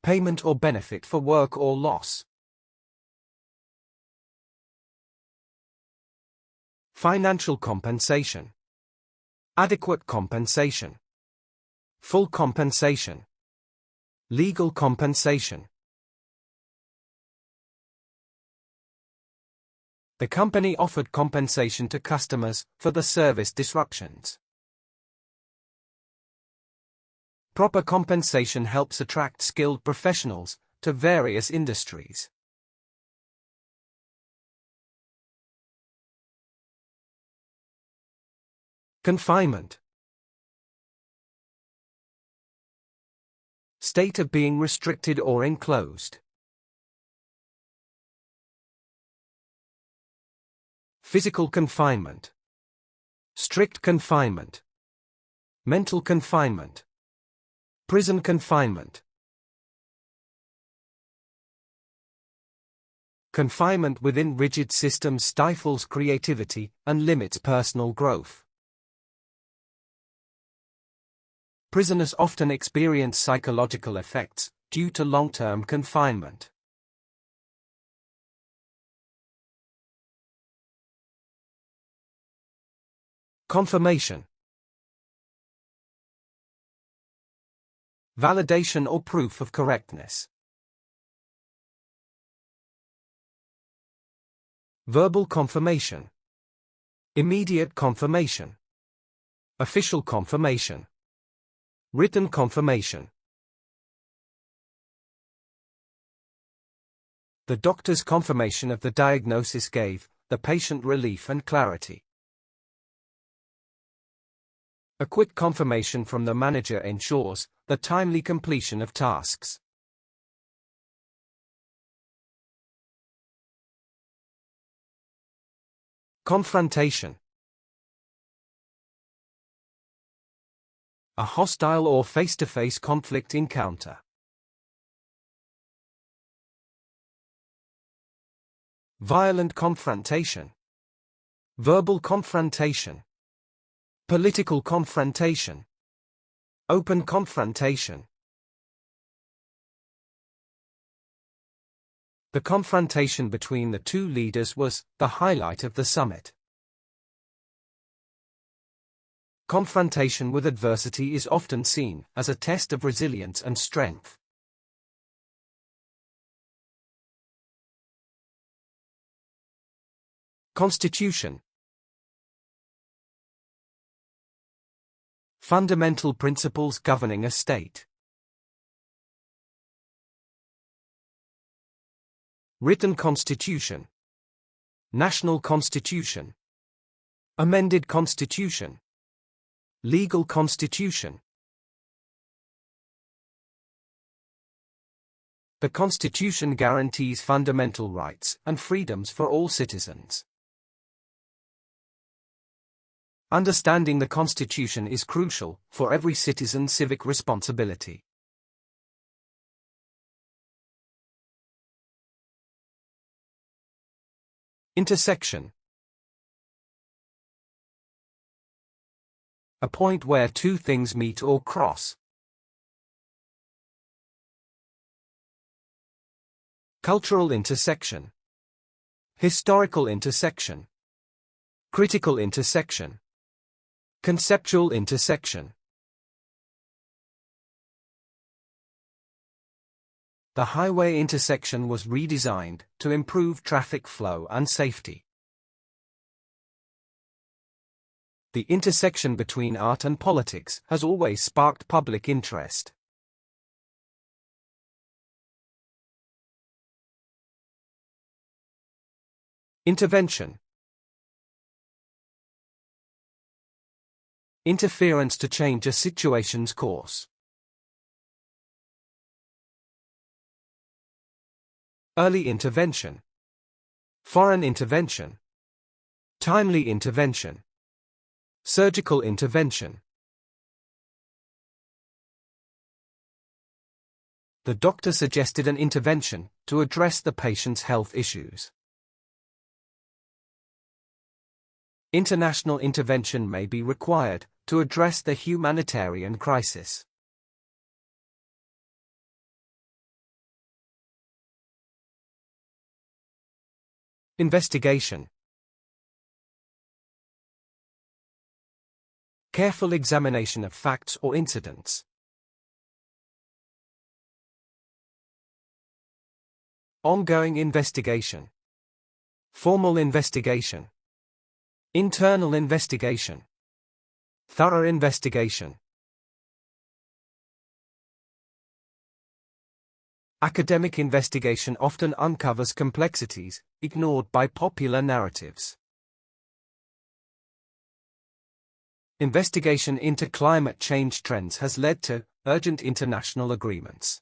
Payment or benefit for work or loss. Financial compensation. Adequate compensation. Full compensation. Legal compensation. The company offered compensation to customers for the service disruptions. Proper compensation helps attract skilled professionals to various industries. Confinement. State of being restricted or enclosed. Physical confinement. Strict confinement. Mental confinement. Prison confinement. Confinement within rigid systems stifles creativity and limits personal growth. Prisoners often experience psychological effects due to long-term confinement. Confirmation. Validation or proof of correctness. Verbal confirmation. Immediate confirmation. Official confirmation. Written confirmation. The doctor's confirmation of the diagnosis gave the patient relief and clarity. A quick confirmation from the manager ensures the timely completion of tasks. Confrontation. A hostile or face-to-face conflict encounter. Violent confrontation. Verbal confrontation. Political confrontation. Open confrontation. The confrontation between the two leaders was the highlight of the summit. Confrontation with adversity is often seen as a test of resilience and strength. Constitution. Fundamental principles governing a state. Written Constitution. National Constitution. Amended Constitution. Legal Constitution. The Constitution guarantees fundamental rights and freedoms for all citizens. Understanding the Constitution is crucial for every citizen's civic responsibility. Intersection. A point where two things meet or cross. Cultural intersection. Historical intersection. Critical intersection. Conceptual intersection. The highway intersection was redesigned to improve traffic flow and safety. The intersection between art and politics has always sparked public interest. Intervention. Interference to change a situation's course. Early intervention. Foreign intervention. Timely intervention. Surgical intervention. The doctor suggested an intervention to address the patient's health issues. International intervention may be required to address the humanitarian crisis. Investigation. Careful examination of facts or incidents. Ongoing investigation. Formal investigation. Internal investigation. Thorough investigation. Academic investigation often uncovers complexities ignored by popular narratives. Investigation into climate change trends has led to urgent international agreements.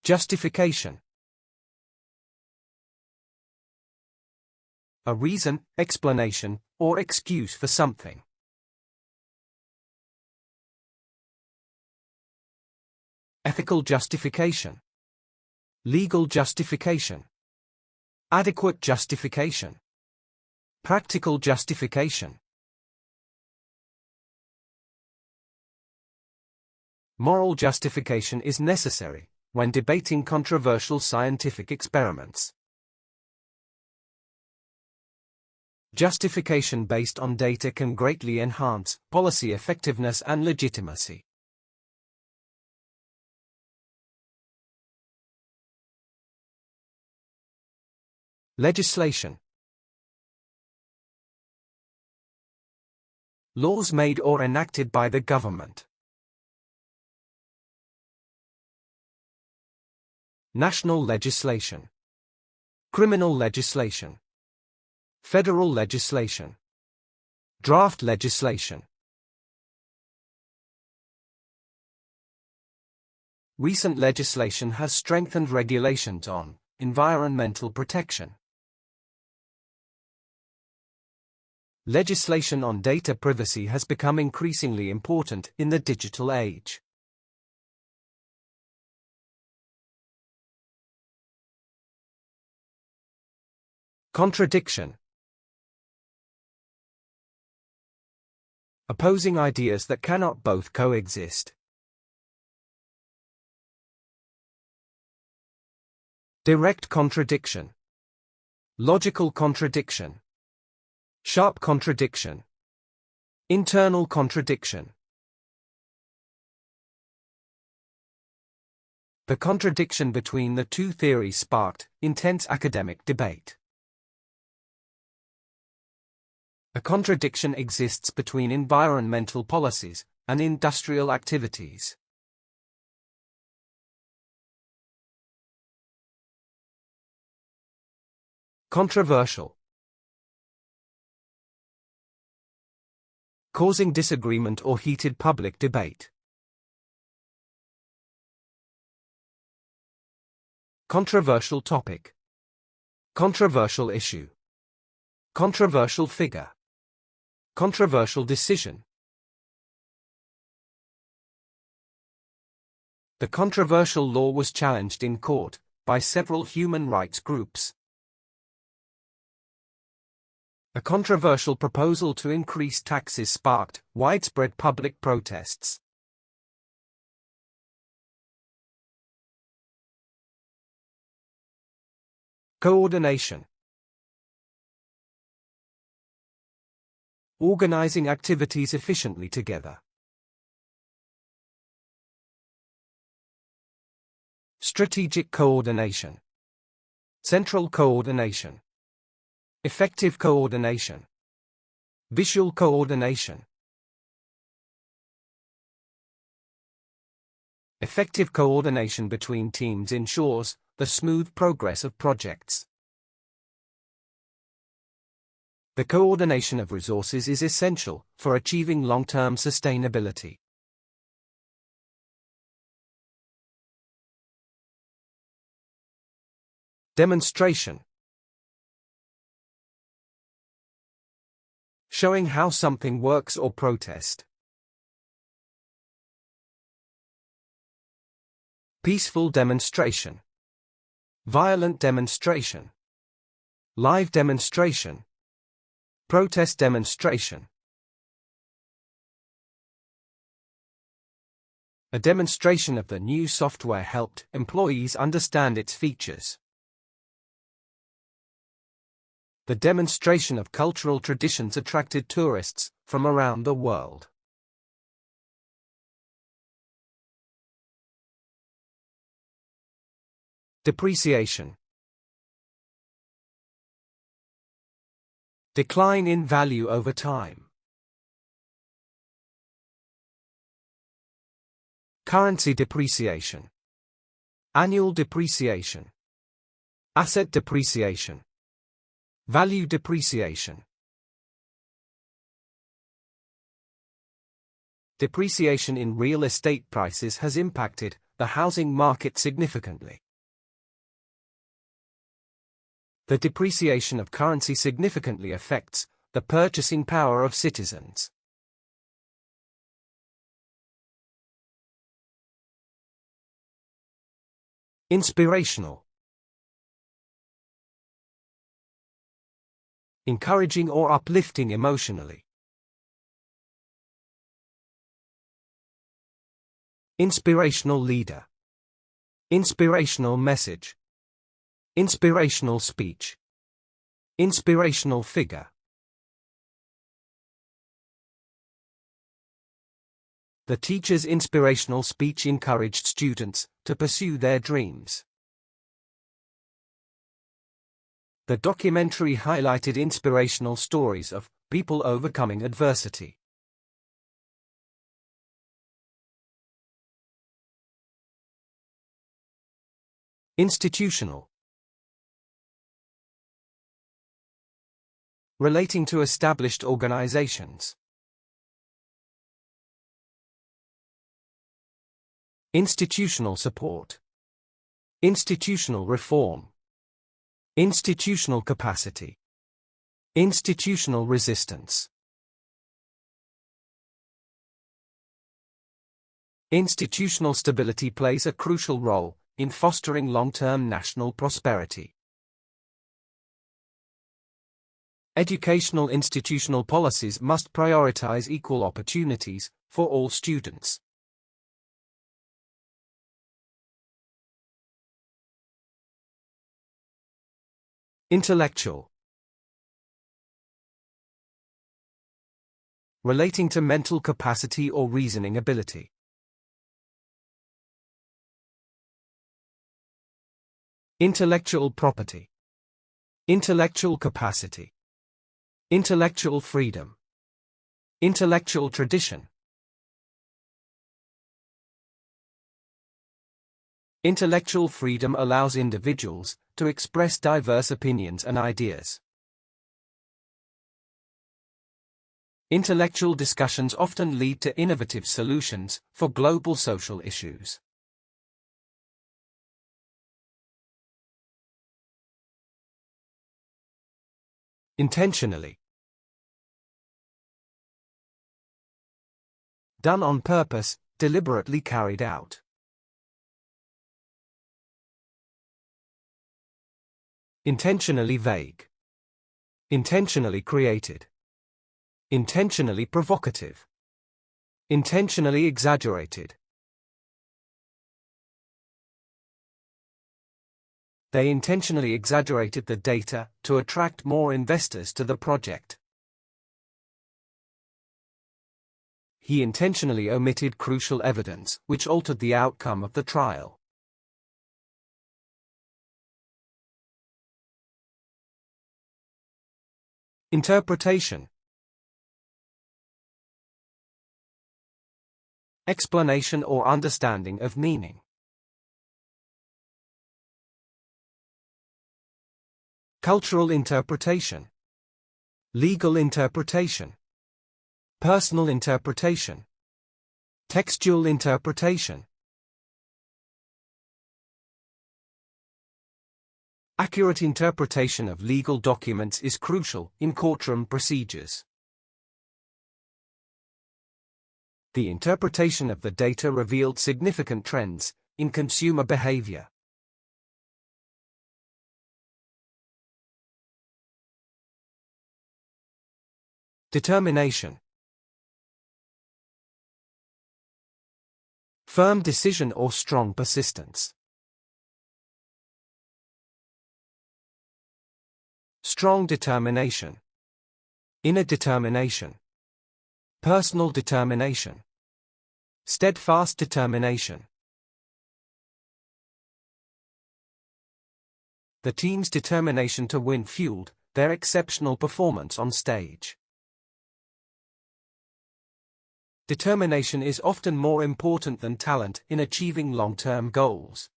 Justification. A reason, explanation, or excuse for something. Ethical justification. Legal justification. Adequate justification. Practical justification. Moral justification is necessary when debating controversial scientific experiments. Justification based on data can greatly enhance policy effectiveness and legitimacy. Legislation. Laws made or enacted by the government. National legislation. Criminal legislation. Federal legislation. Draft legislation. Recent legislation has strengthened regulations on environmental protection. Legislation on data privacy has become increasingly important in the digital age. Contradiction. Opposing ideas that cannot both coexist. Direct contradiction. Logical contradiction. Sharp contradiction. Internal contradiction. The contradiction between the two theories sparked intense academic debate. A contradiction exists between environmental policies and industrial activities. Controversial. Causing disagreement or heated public debate. Controversial topic. Controversial issue. Controversial figure. Controversial decision. The controversial law was challenged in court by several human rights groups. A controversial proposal to increase taxes sparked widespread public protests. Coordination. Organizing activities efficiently together. Strategic coordination. Central coordination. Effective coordination. Visual coordination. Effective coordination between teams ensures the smooth progress of projects. The coordination of resources is essential for achieving long-term sustainability. Demonstration. Showing how something works or protest. Peaceful demonstration. Violent demonstration. Live demonstration. Protest demonstration. A demonstration of the new software helped employees understand its features. The demonstration of cultural traditions attracted tourists from around the world. Depreciation. Decline in value over time. Currency depreciation. Annual depreciation. Asset depreciation. Value depreciation. Depreciation in real estate prices has impacted the housing market significantly. The depreciation of currency significantly affects the purchasing power of citizens. Inspirational. Encouraging or uplifting emotionally. Inspirational leader. Inspirational message. Inspirational speech. Inspirational figure. The teacher's inspirational speech encouraged students to pursue their dreams. The documentary highlighted inspirational stories of people overcoming adversity. Institutional. Relating to established organizations. Institutional support. Institutional reform. Institutional capacity. Institutional resistance. Institutional stability plays a crucial role in fostering long-term national prosperity. Educational institutional policies must prioritize equal opportunities for all students. Intellectual. Relating to mental capacity or reasoning ability. Intellectual property. Intellectual capacity. Intellectual freedom. Intellectual tradition. Intellectual freedom allows individuals to express diverse opinions and ideas. Intellectual discussions often lead to innovative solutions for global social issues. Intentionally. Done on purpose, deliberately carried out. Intentionally vague. Intentionally created. Intentionally provocative. Intentionally exaggerated. They intentionally exaggerated the data to attract more investors to the project. He intentionally omitted crucial evidence, which altered the outcome of the trial. Interpretation. Explanation or understanding of meaning. Cultural interpretation. Legal interpretation. Personal interpretation. Textual interpretation. Accurate interpretation of legal documents is crucial in courtroom procedures. The interpretation of the data revealed significant trends in consumer behavior. Determination. Firm decision or strong persistence. Strong determination. Inner determination. Personal determination. Steadfast determination. The team's determination to win fueled their exceptional performance on stage. Determination is often more important than talent in achieving long-term goals.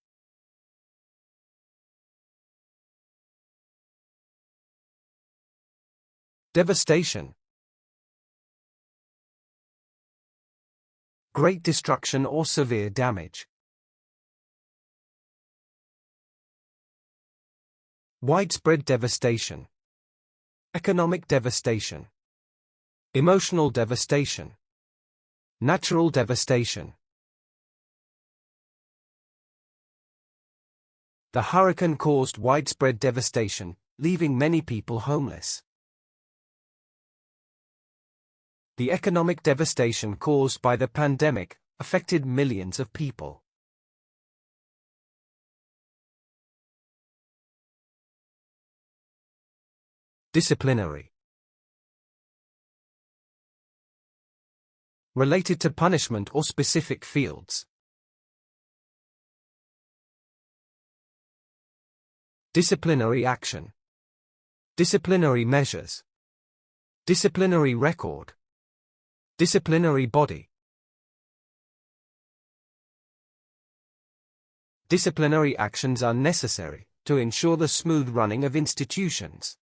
Devastation. Great destruction or severe damage. Widespread devastation. Economic devastation. Emotional devastation. Natural devastation. The hurricane caused widespread devastation, leaving many people homeless. The economic devastation caused by the pandemic affected millions of people. Disciplinary. Related to punishment or specific fields. Disciplinary action. Disciplinary measures. Disciplinary record. Disciplinary body. Disciplinary actions are necessary to ensure the smooth running of institutions.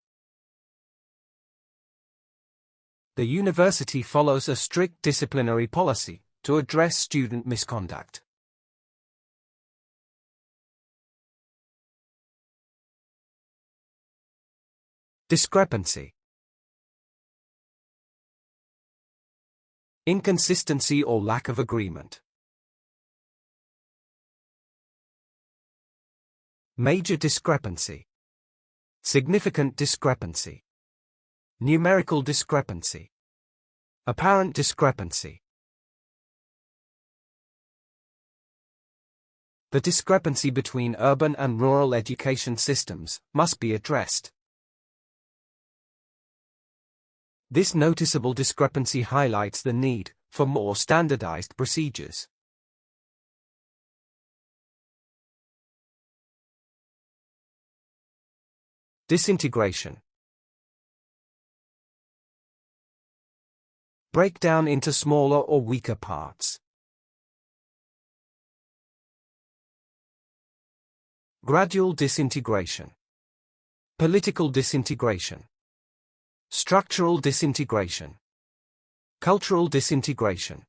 The university follows a strict disciplinary policy to address student misconduct. Discrepancy. Inconsistency or lack of agreement. Major discrepancy. Significant discrepancy. Numerical discrepancy. Apparent discrepancy. The discrepancy between urban and rural education systems must be addressed. This noticeable discrepancy highlights the need for more standardized procedures. Disintegration. Break down into smaller or weaker parts. Gradual disintegration. Political disintegration. Structural disintegration. Cultural disintegration.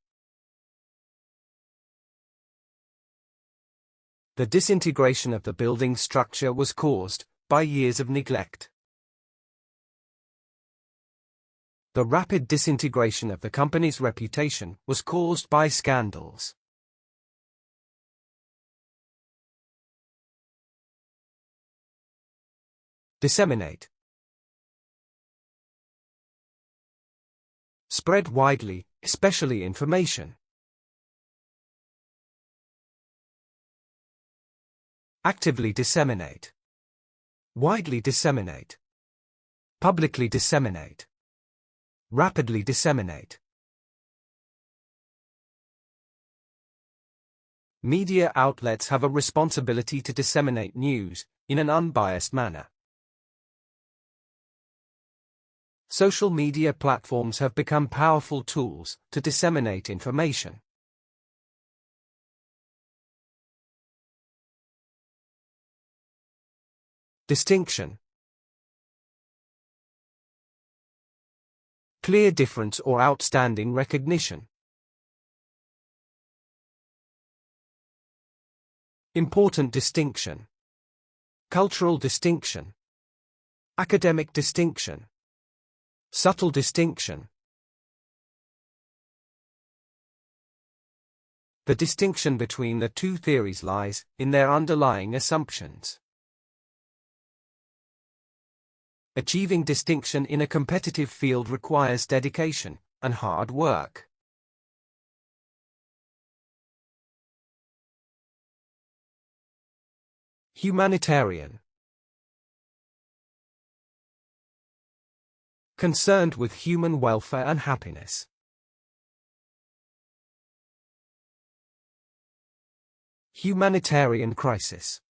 The disintegration of the building structure was caused by years of neglect. The rapid disintegration of the company's reputation was caused by scandals. Disseminate. Spread widely, especially information. Actively disseminate. Widely disseminate. Publicly disseminate. Rapidly disseminate. Media outlets have a responsibility to disseminate news in an unbiased manner. Social media platforms have become powerful tools to disseminate information. Distinction. Clear difference or outstanding recognition. Important distinction. Cultural distinction. Academic distinction. Subtle distinction. The distinction between the two theories lies in their underlying assumptions. Achieving distinction in a competitive field requires dedication and hard work. Humanitarian. Concerned with human welfare and happiness. Humanitarian crisis.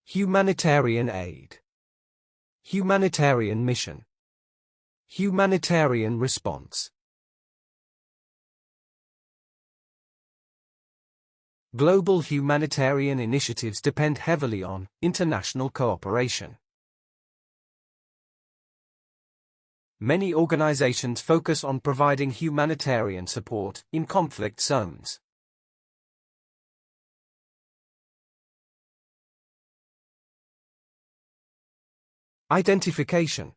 Humanitarian aid. Humanitarian mission. Humanitarian response. Global humanitarian initiatives depend heavily on international cooperation. Many organizations focus on providing humanitarian support in conflict zones. Identification.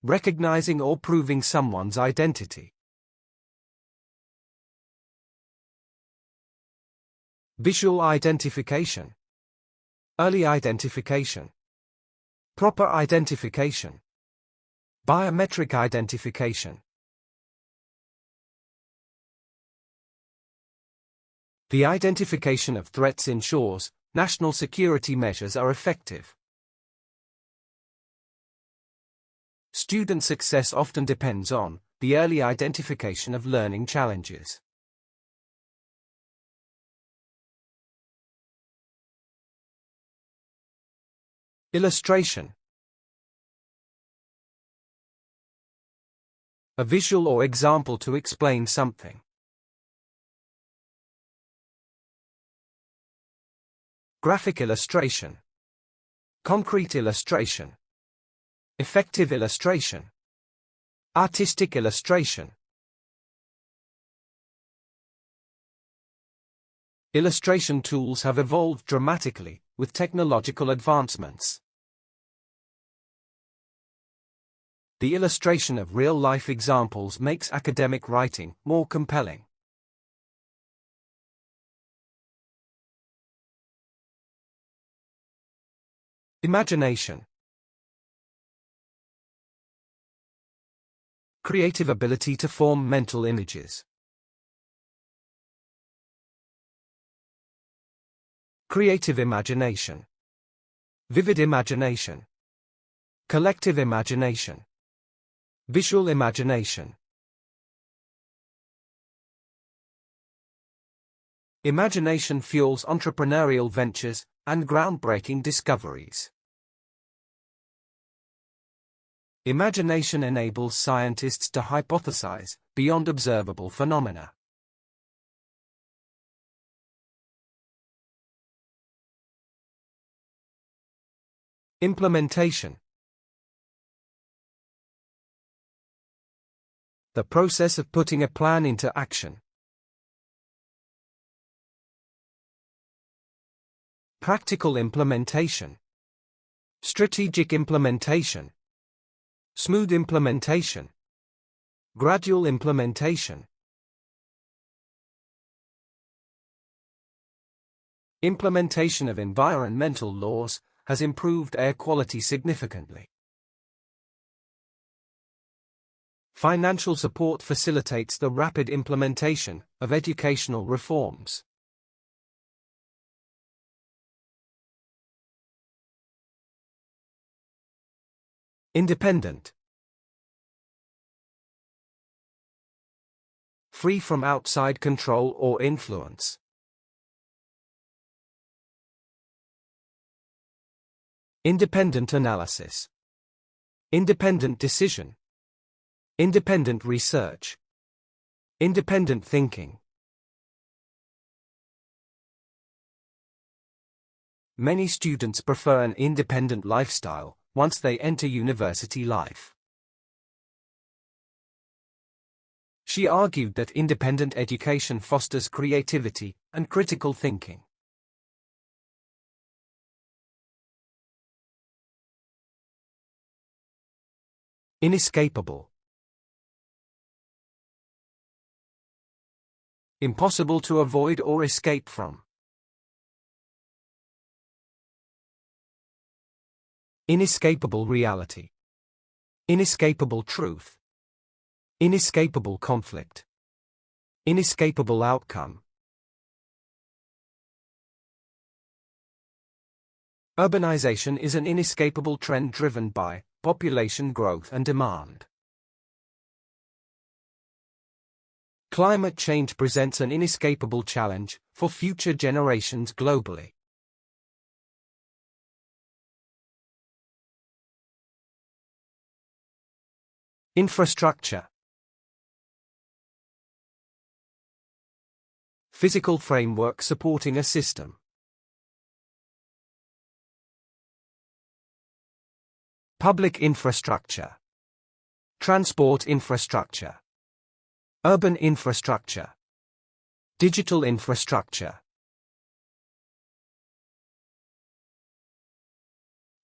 Recognizing or proving someone's identity. Visual identification. Early identification. Proper identification. Biometric identification. The identification of threats ensures national security measures are effective. Student success often depends on the early identification of learning challenges. Illustration. A visual or example to explain something. Graphic illustration. Concrete illustration. Effective illustration. Artistic illustration. Illustration tools have evolved dramatically with technological advancements. The illustration of real-life examples makes academic writing more compelling. Imagination. Creative ability to form mental images. Creative imagination. Vivid imagination. Collective imagination. Visual imagination. Imagination fuels entrepreneurial ventures and groundbreaking discoveries. Imagination enables scientists to hypothesize beyond observable phenomena. Implementation. The process of putting a plan into action. Practical implementation. Strategic implementation. Smooth implementation. Gradual implementation. Implementation of environmental laws has improved air quality significantly. Financial support facilitates the rapid implementation of educational reforms. Independent. Free from outside control or influence. Independent analysis. Independent decision. Independent research. Independent thinking. Many students prefer an independent lifestyle once they enter university life. She argued that independent education fosters creativity and critical thinking. Inescapable. Impossible to avoid or escape from. Inescapable reality. Inescapable truth. Inescapable conflict. Inescapable outcome. Urbanization is an inescapable trend driven by population growth and demand. Climate change presents an inescapable challenge for future generations globally. Infrastructure. Physical framework supporting a system. Public infrastructure. Transport infrastructure. Urban infrastructure. Digital infrastructure.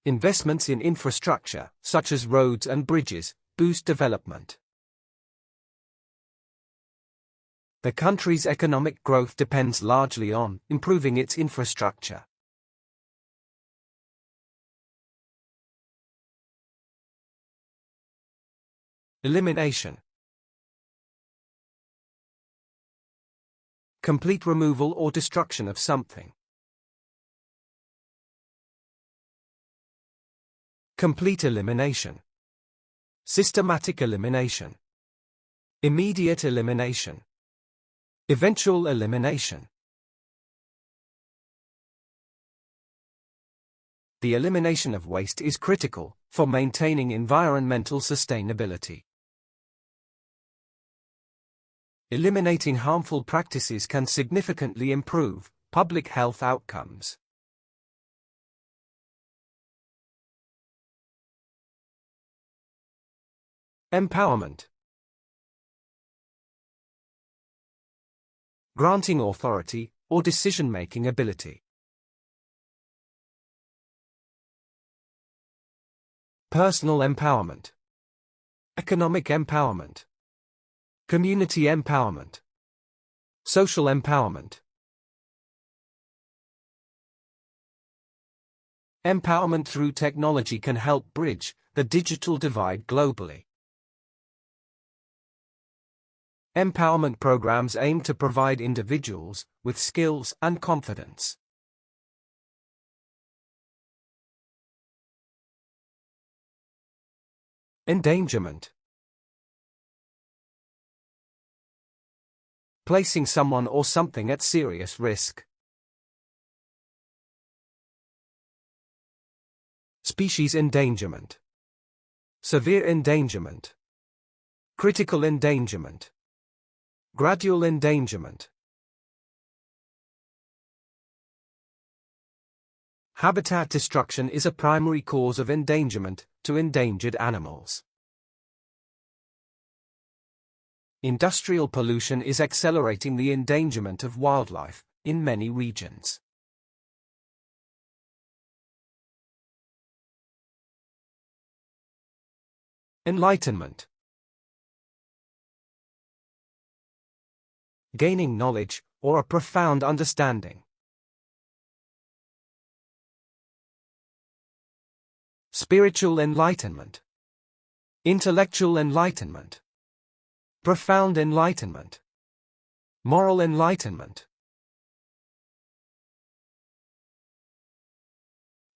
Investments in infrastructure, such as roads and bridges, boost development. The country's economic growth depends largely on improving its infrastructure. Elimination. Complete removal or destruction of something. Complete elimination. Systematic elimination. Immediate elimination. Eventual elimination. The elimination of waste is critical for maintaining environmental sustainability. Eliminating harmful practices can significantly improve public health outcomes. Empowerment. Granting authority or decision-making ability. Personal empowerment. Economic empowerment. Community empowerment. Social empowerment. Empowerment through technology can help bridge the digital divide globally. Empowerment programs aim to provide individuals with skills and confidence. Endangerment. Placing someone or something at serious risk. Species endangerment. Severe endangerment. Critical endangerment. Gradual endangerment. Habitat destruction is a primary cause of endangerment to endangered animals. Industrial pollution is accelerating the endangerment of wildlife in many regions. Enlightenment. Gaining knowledge or a profound understanding. spiritual enlightenment, intellectual enlightenment, profound enlightenment, moral enlightenment.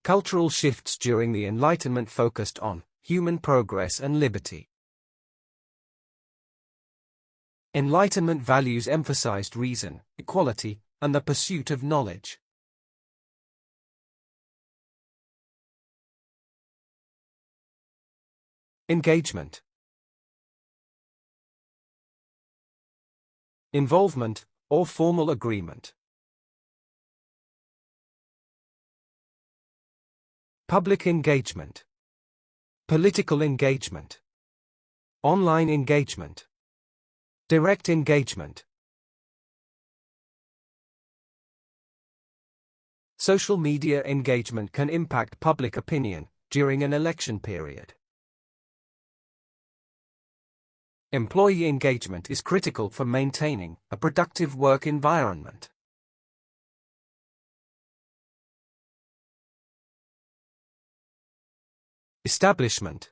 Cultural shifts during the Enlightenment focused on human progress and liberty. Enlightenment values emphasized reason, equality, and the pursuit of knowledge. Engagement. Involvement, or formal agreement. Public engagement. Political engagement. Online engagement. Direct engagement. Social media engagement can impact public opinion during an election period. Employee engagement is critical for maintaining a productive work environment. Establishment.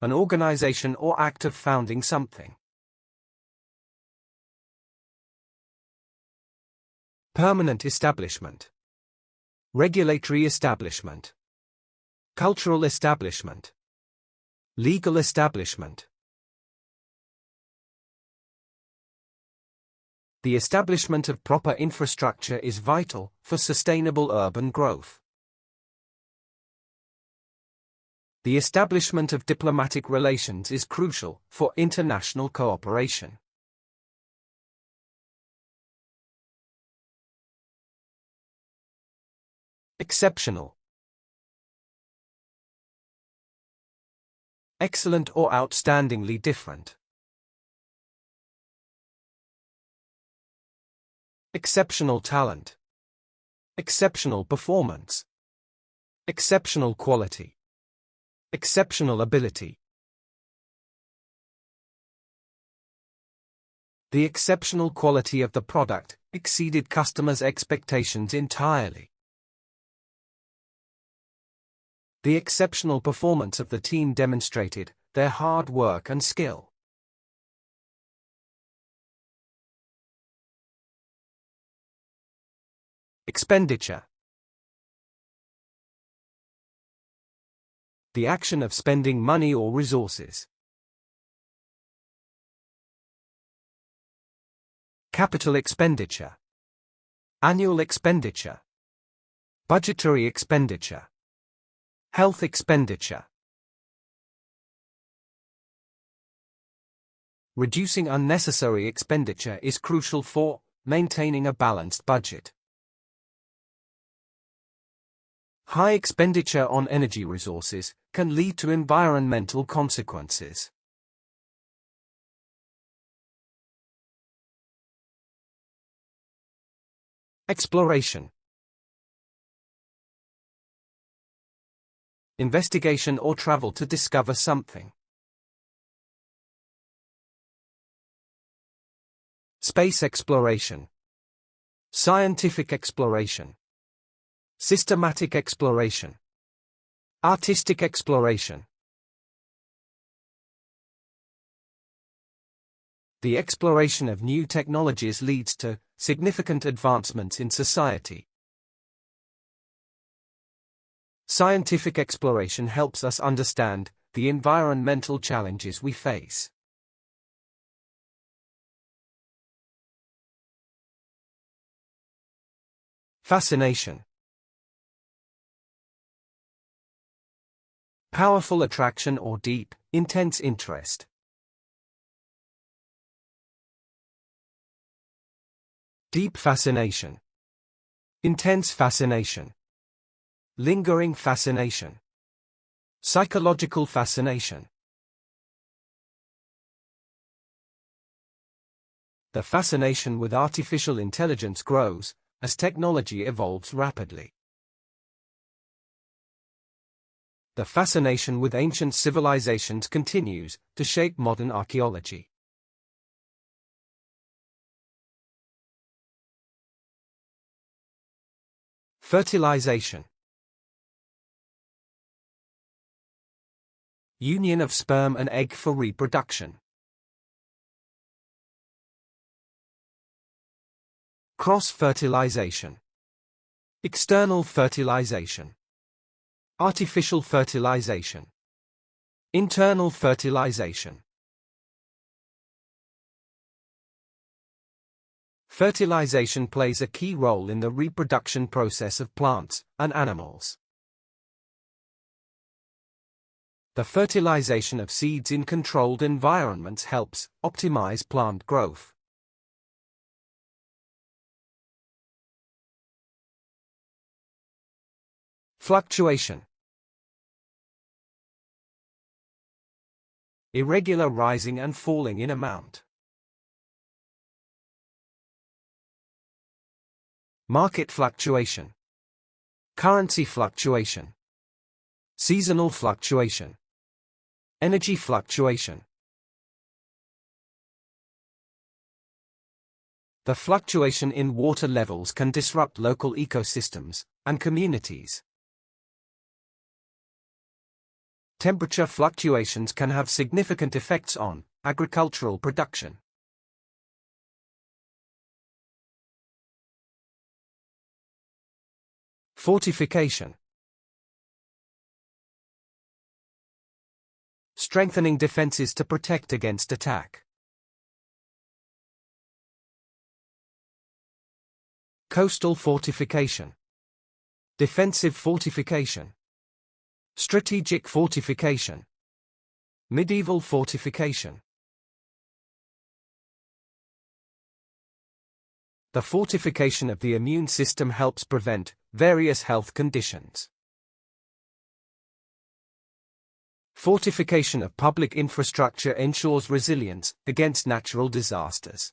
An organization or act of founding something. Permanent establishment. Regulatory establishment. Cultural establishment. Legal establishment. The establishment of proper infrastructure is vital for sustainable urban growth. The establishment of diplomatic relations is crucial for international cooperation. Exceptional. Excellent or outstandingly different. Exceptional talent. Exceptional performance. Exceptional quality. Exceptional ability. The exceptional quality of the product exceeded customers' expectations entirely. The exceptional performance of the team demonstrated their hard work and skill. Expenditure. The action of spending money or resources. Capital expenditure. Annual expenditure. Budgetary expenditure. Health expenditure. Reducing unnecessary expenditure is crucial for maintaining a balanced budget. High expenditure on energy resources can lead to environmental consequences. Exploration. Investigation or travel to discover something. Space exploration. Scientific exploration. Systematic exploration. Artistic exploration. The exploration of new technologies leads to significant advancements in society. Scientific exploration helps us understand the environmental challenges we face. Fascination. Powerful attraction or deep, intense interest. Deep fascination. Intense fascination. Lingering fascination. Psychological fascination. The fascination with artificial intelligence grows as technology evolves rapidly. The fascination with ancient civilizations continues to shape modern archaeology. Fertilization. Union of sperm and egg for reproduction. Cross-fertilization. External fertilization. Artificial fertilization. Internal fertilization. Fertilization plays a key role in the reproduction process of plants and animals. The fertilization of seeds in controlled environments helps optimize plant growth. Fluctuation. Irregular rising and falling in amount. Market fluctuation. Currency fluctuation. Seasonal fluctuation. Energy fluctuation. The fluctuation in water levels can disrupt local ecosystems and communities. Temperature fluctuations can have significant effects on agricultural production. Fortification. Strengthening defenses to protect against attack. Coastal fortification. Defensive fortification. Strategic fortification. Medieval fortification. The fortification of the immune system helps prevent various health conditions. Fortification of public infrastructure ensures resilience against natural disasters.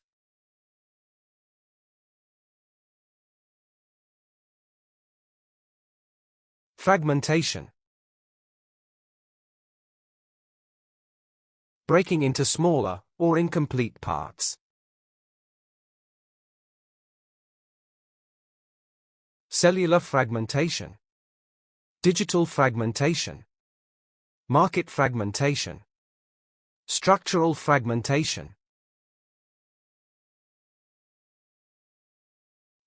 Fragmentation. Breaking into smaller or incomplete parts. Cellular fragmentation. Digital fragmentation. Market fragmentation. Structural fragmentation.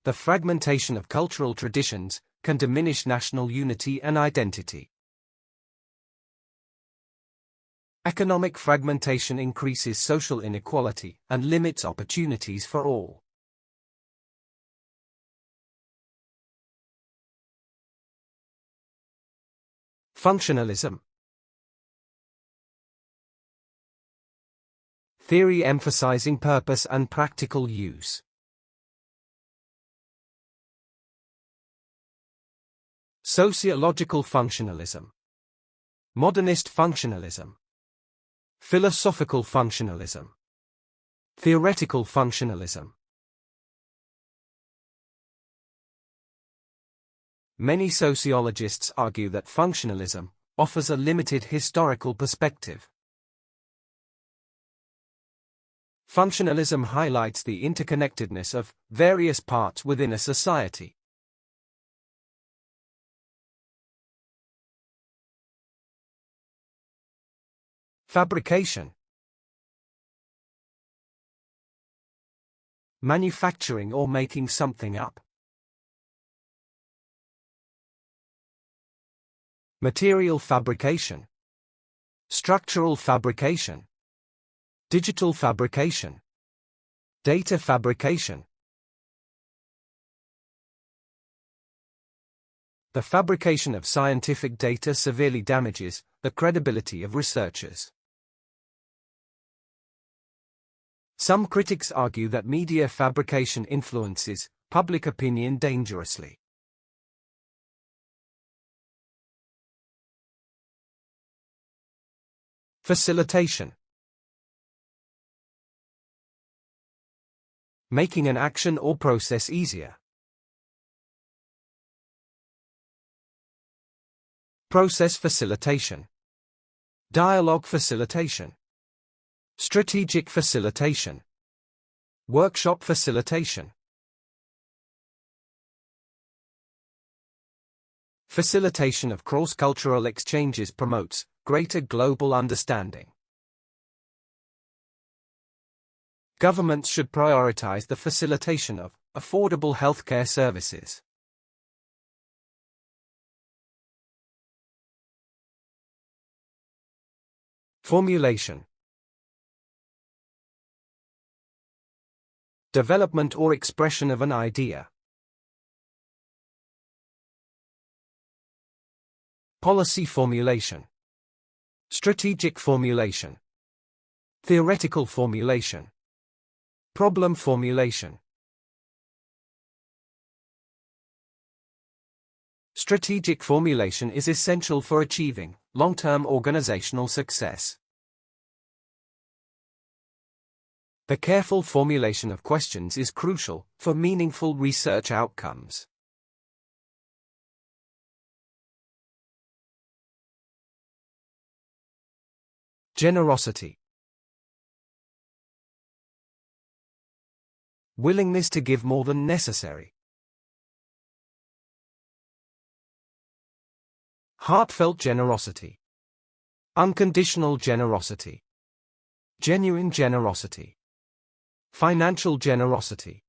The fragmentation of cultural traditions can diminish national unity and identity. Economic fragmentation increases social inequality and limits opportunities for all. Functionalism. Theory emphasizing purpose and practical use. Sociological functionalism. Modernist functionalism. Philosophical functionalism. Theoretical functionalism. Many sociologists argue that functionalism offers a limited historical perspective. Functionalism highlights the interconnectedness of various parts within a society. Fabrication. Manufacturing or making something up. Material fabrication. Structural fabrication. Digital fabrication. Data fabrication. The fabrication of scientific data severely damages the credibility of researchers. Some critics argue that media fabrication influences public opinion dangerously. Facilitation. Making an action or process easier. Process facilitation. Dialogue facilitation. Strategic facilitation. Workshop facilitation. Facilitation of cross-cultural exchanges promotes greater global understanding. Governments should prioritize the facilitation of affordable healthcare services. Formulation. Development or expression of an idea. Policy formulation. Strategic formulation. Theoretical formulation. Problem formulation. Strategic formulation is essential for achieving long-term organizational success. The careful formulation of questions is crucial for meaningful research outcomes. Generosity. Willingness to give more than necessary. Heartfelt generosity. Unconditional generosity. Genuine generosity. Financial generosity.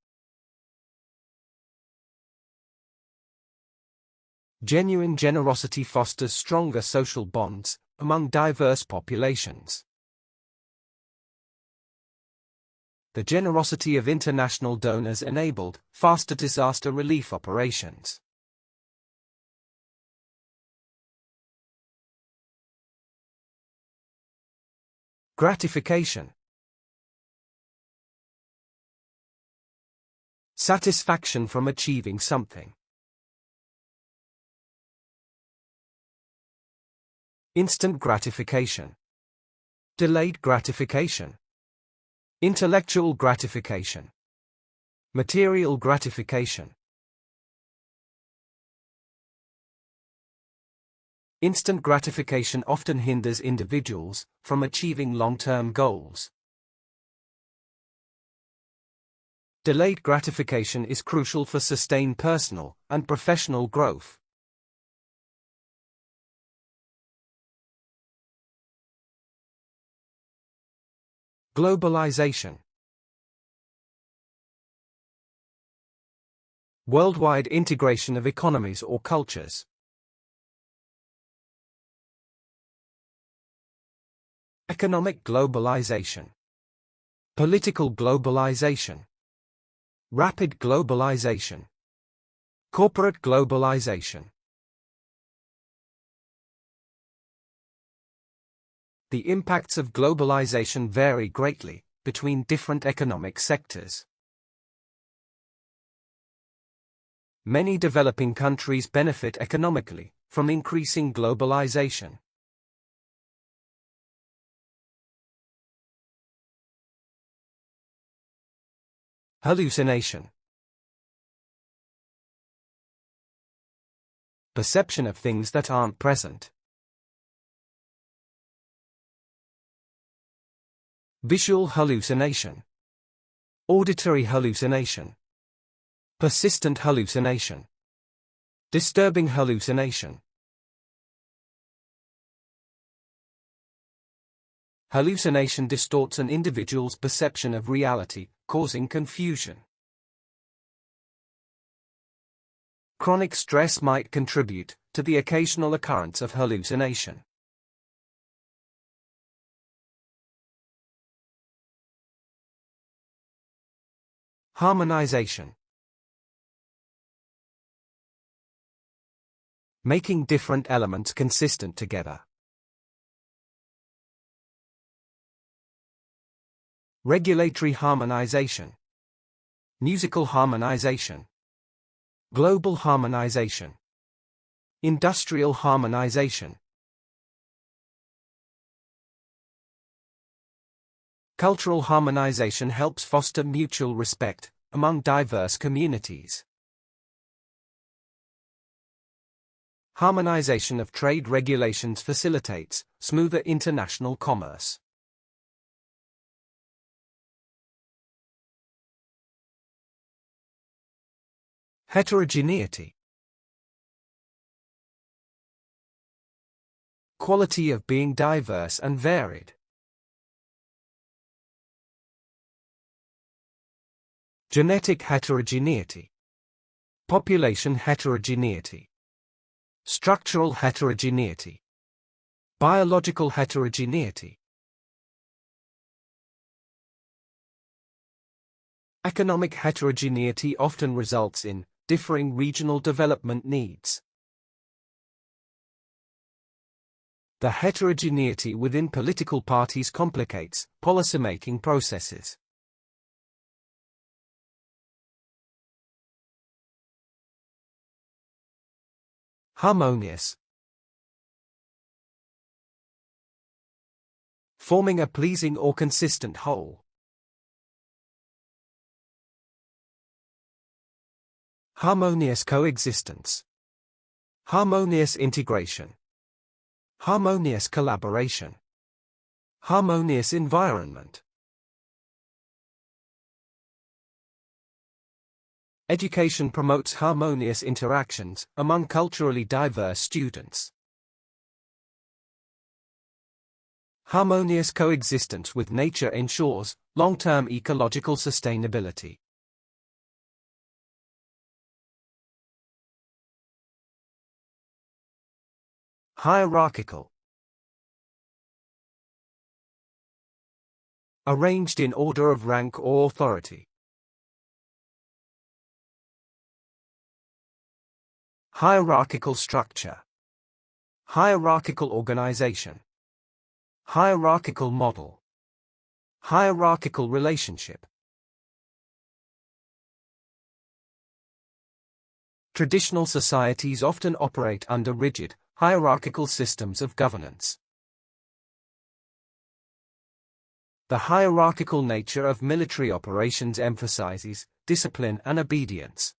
Genuine generosity fosters stronger social bonds among diverse populations. The generosity of international donors enabled faster disaster relief operations. Gratification. Satisfaction from achieving something. Instant gratification. Delayed gratification. Intellectual gratification. Material gratification. Instant gratification often hinders individuals from achieving long-term goals. Delayed gratification is crucial for sustained personal and professional growth. Globalization. Worldwide integration of economies or cultures. Economic globalization. Political globalization. Rapid globalization. Corporate globalization. The impacts of globalization vary greatly between different economic sectors. Many developing countries benefit economically from increasing globalization. Hallucination. Perception of things that aren't present. Visual hallucination. Auditory hallucination. Persistent hallucination. Disturbing hallucination. Hallucination distorts an individual's perception of reality, causing confusion. Chronic stress might contribute to the occasional occurrence of hallucination. Harmonization. Making different elements consistent together. Regulatory harmonization. Musical harmonization. Global harmonization. Industrial harmonization. Cultural harmonization helps foster mutual respect among diverse communities. Harmonization of trade regulations facilitates smoother international commerce. Heterogeneity. quality of being diverse and varied. Genetic heterogeneity. Population heterogeneity. Structural heterogeneity. Biological heterogeneity. Economic heterogeneity often results in differing regional development needs. The heterogeneity within political parties complicates policymaking processes. Harmonious. Forming a pleasing or consistent whole. Harmonious coexistence. Harmonious integration. Harmonious collaboration. Harmonious environment. Education promotes harmonious interactions among culturally diverse students. Harmonious coexistence with nature ensures long-term ecological sustainability. Hierarchical. Arranged in order of rank or authority. Hierarchical structure. Hierarchical organization. Hierarchical model. Hierarchical relationship. Traditional societies often operate under rigid, hierarchical systems of governance. The hierarchical nature of military operations emphasizes discipline and obedience.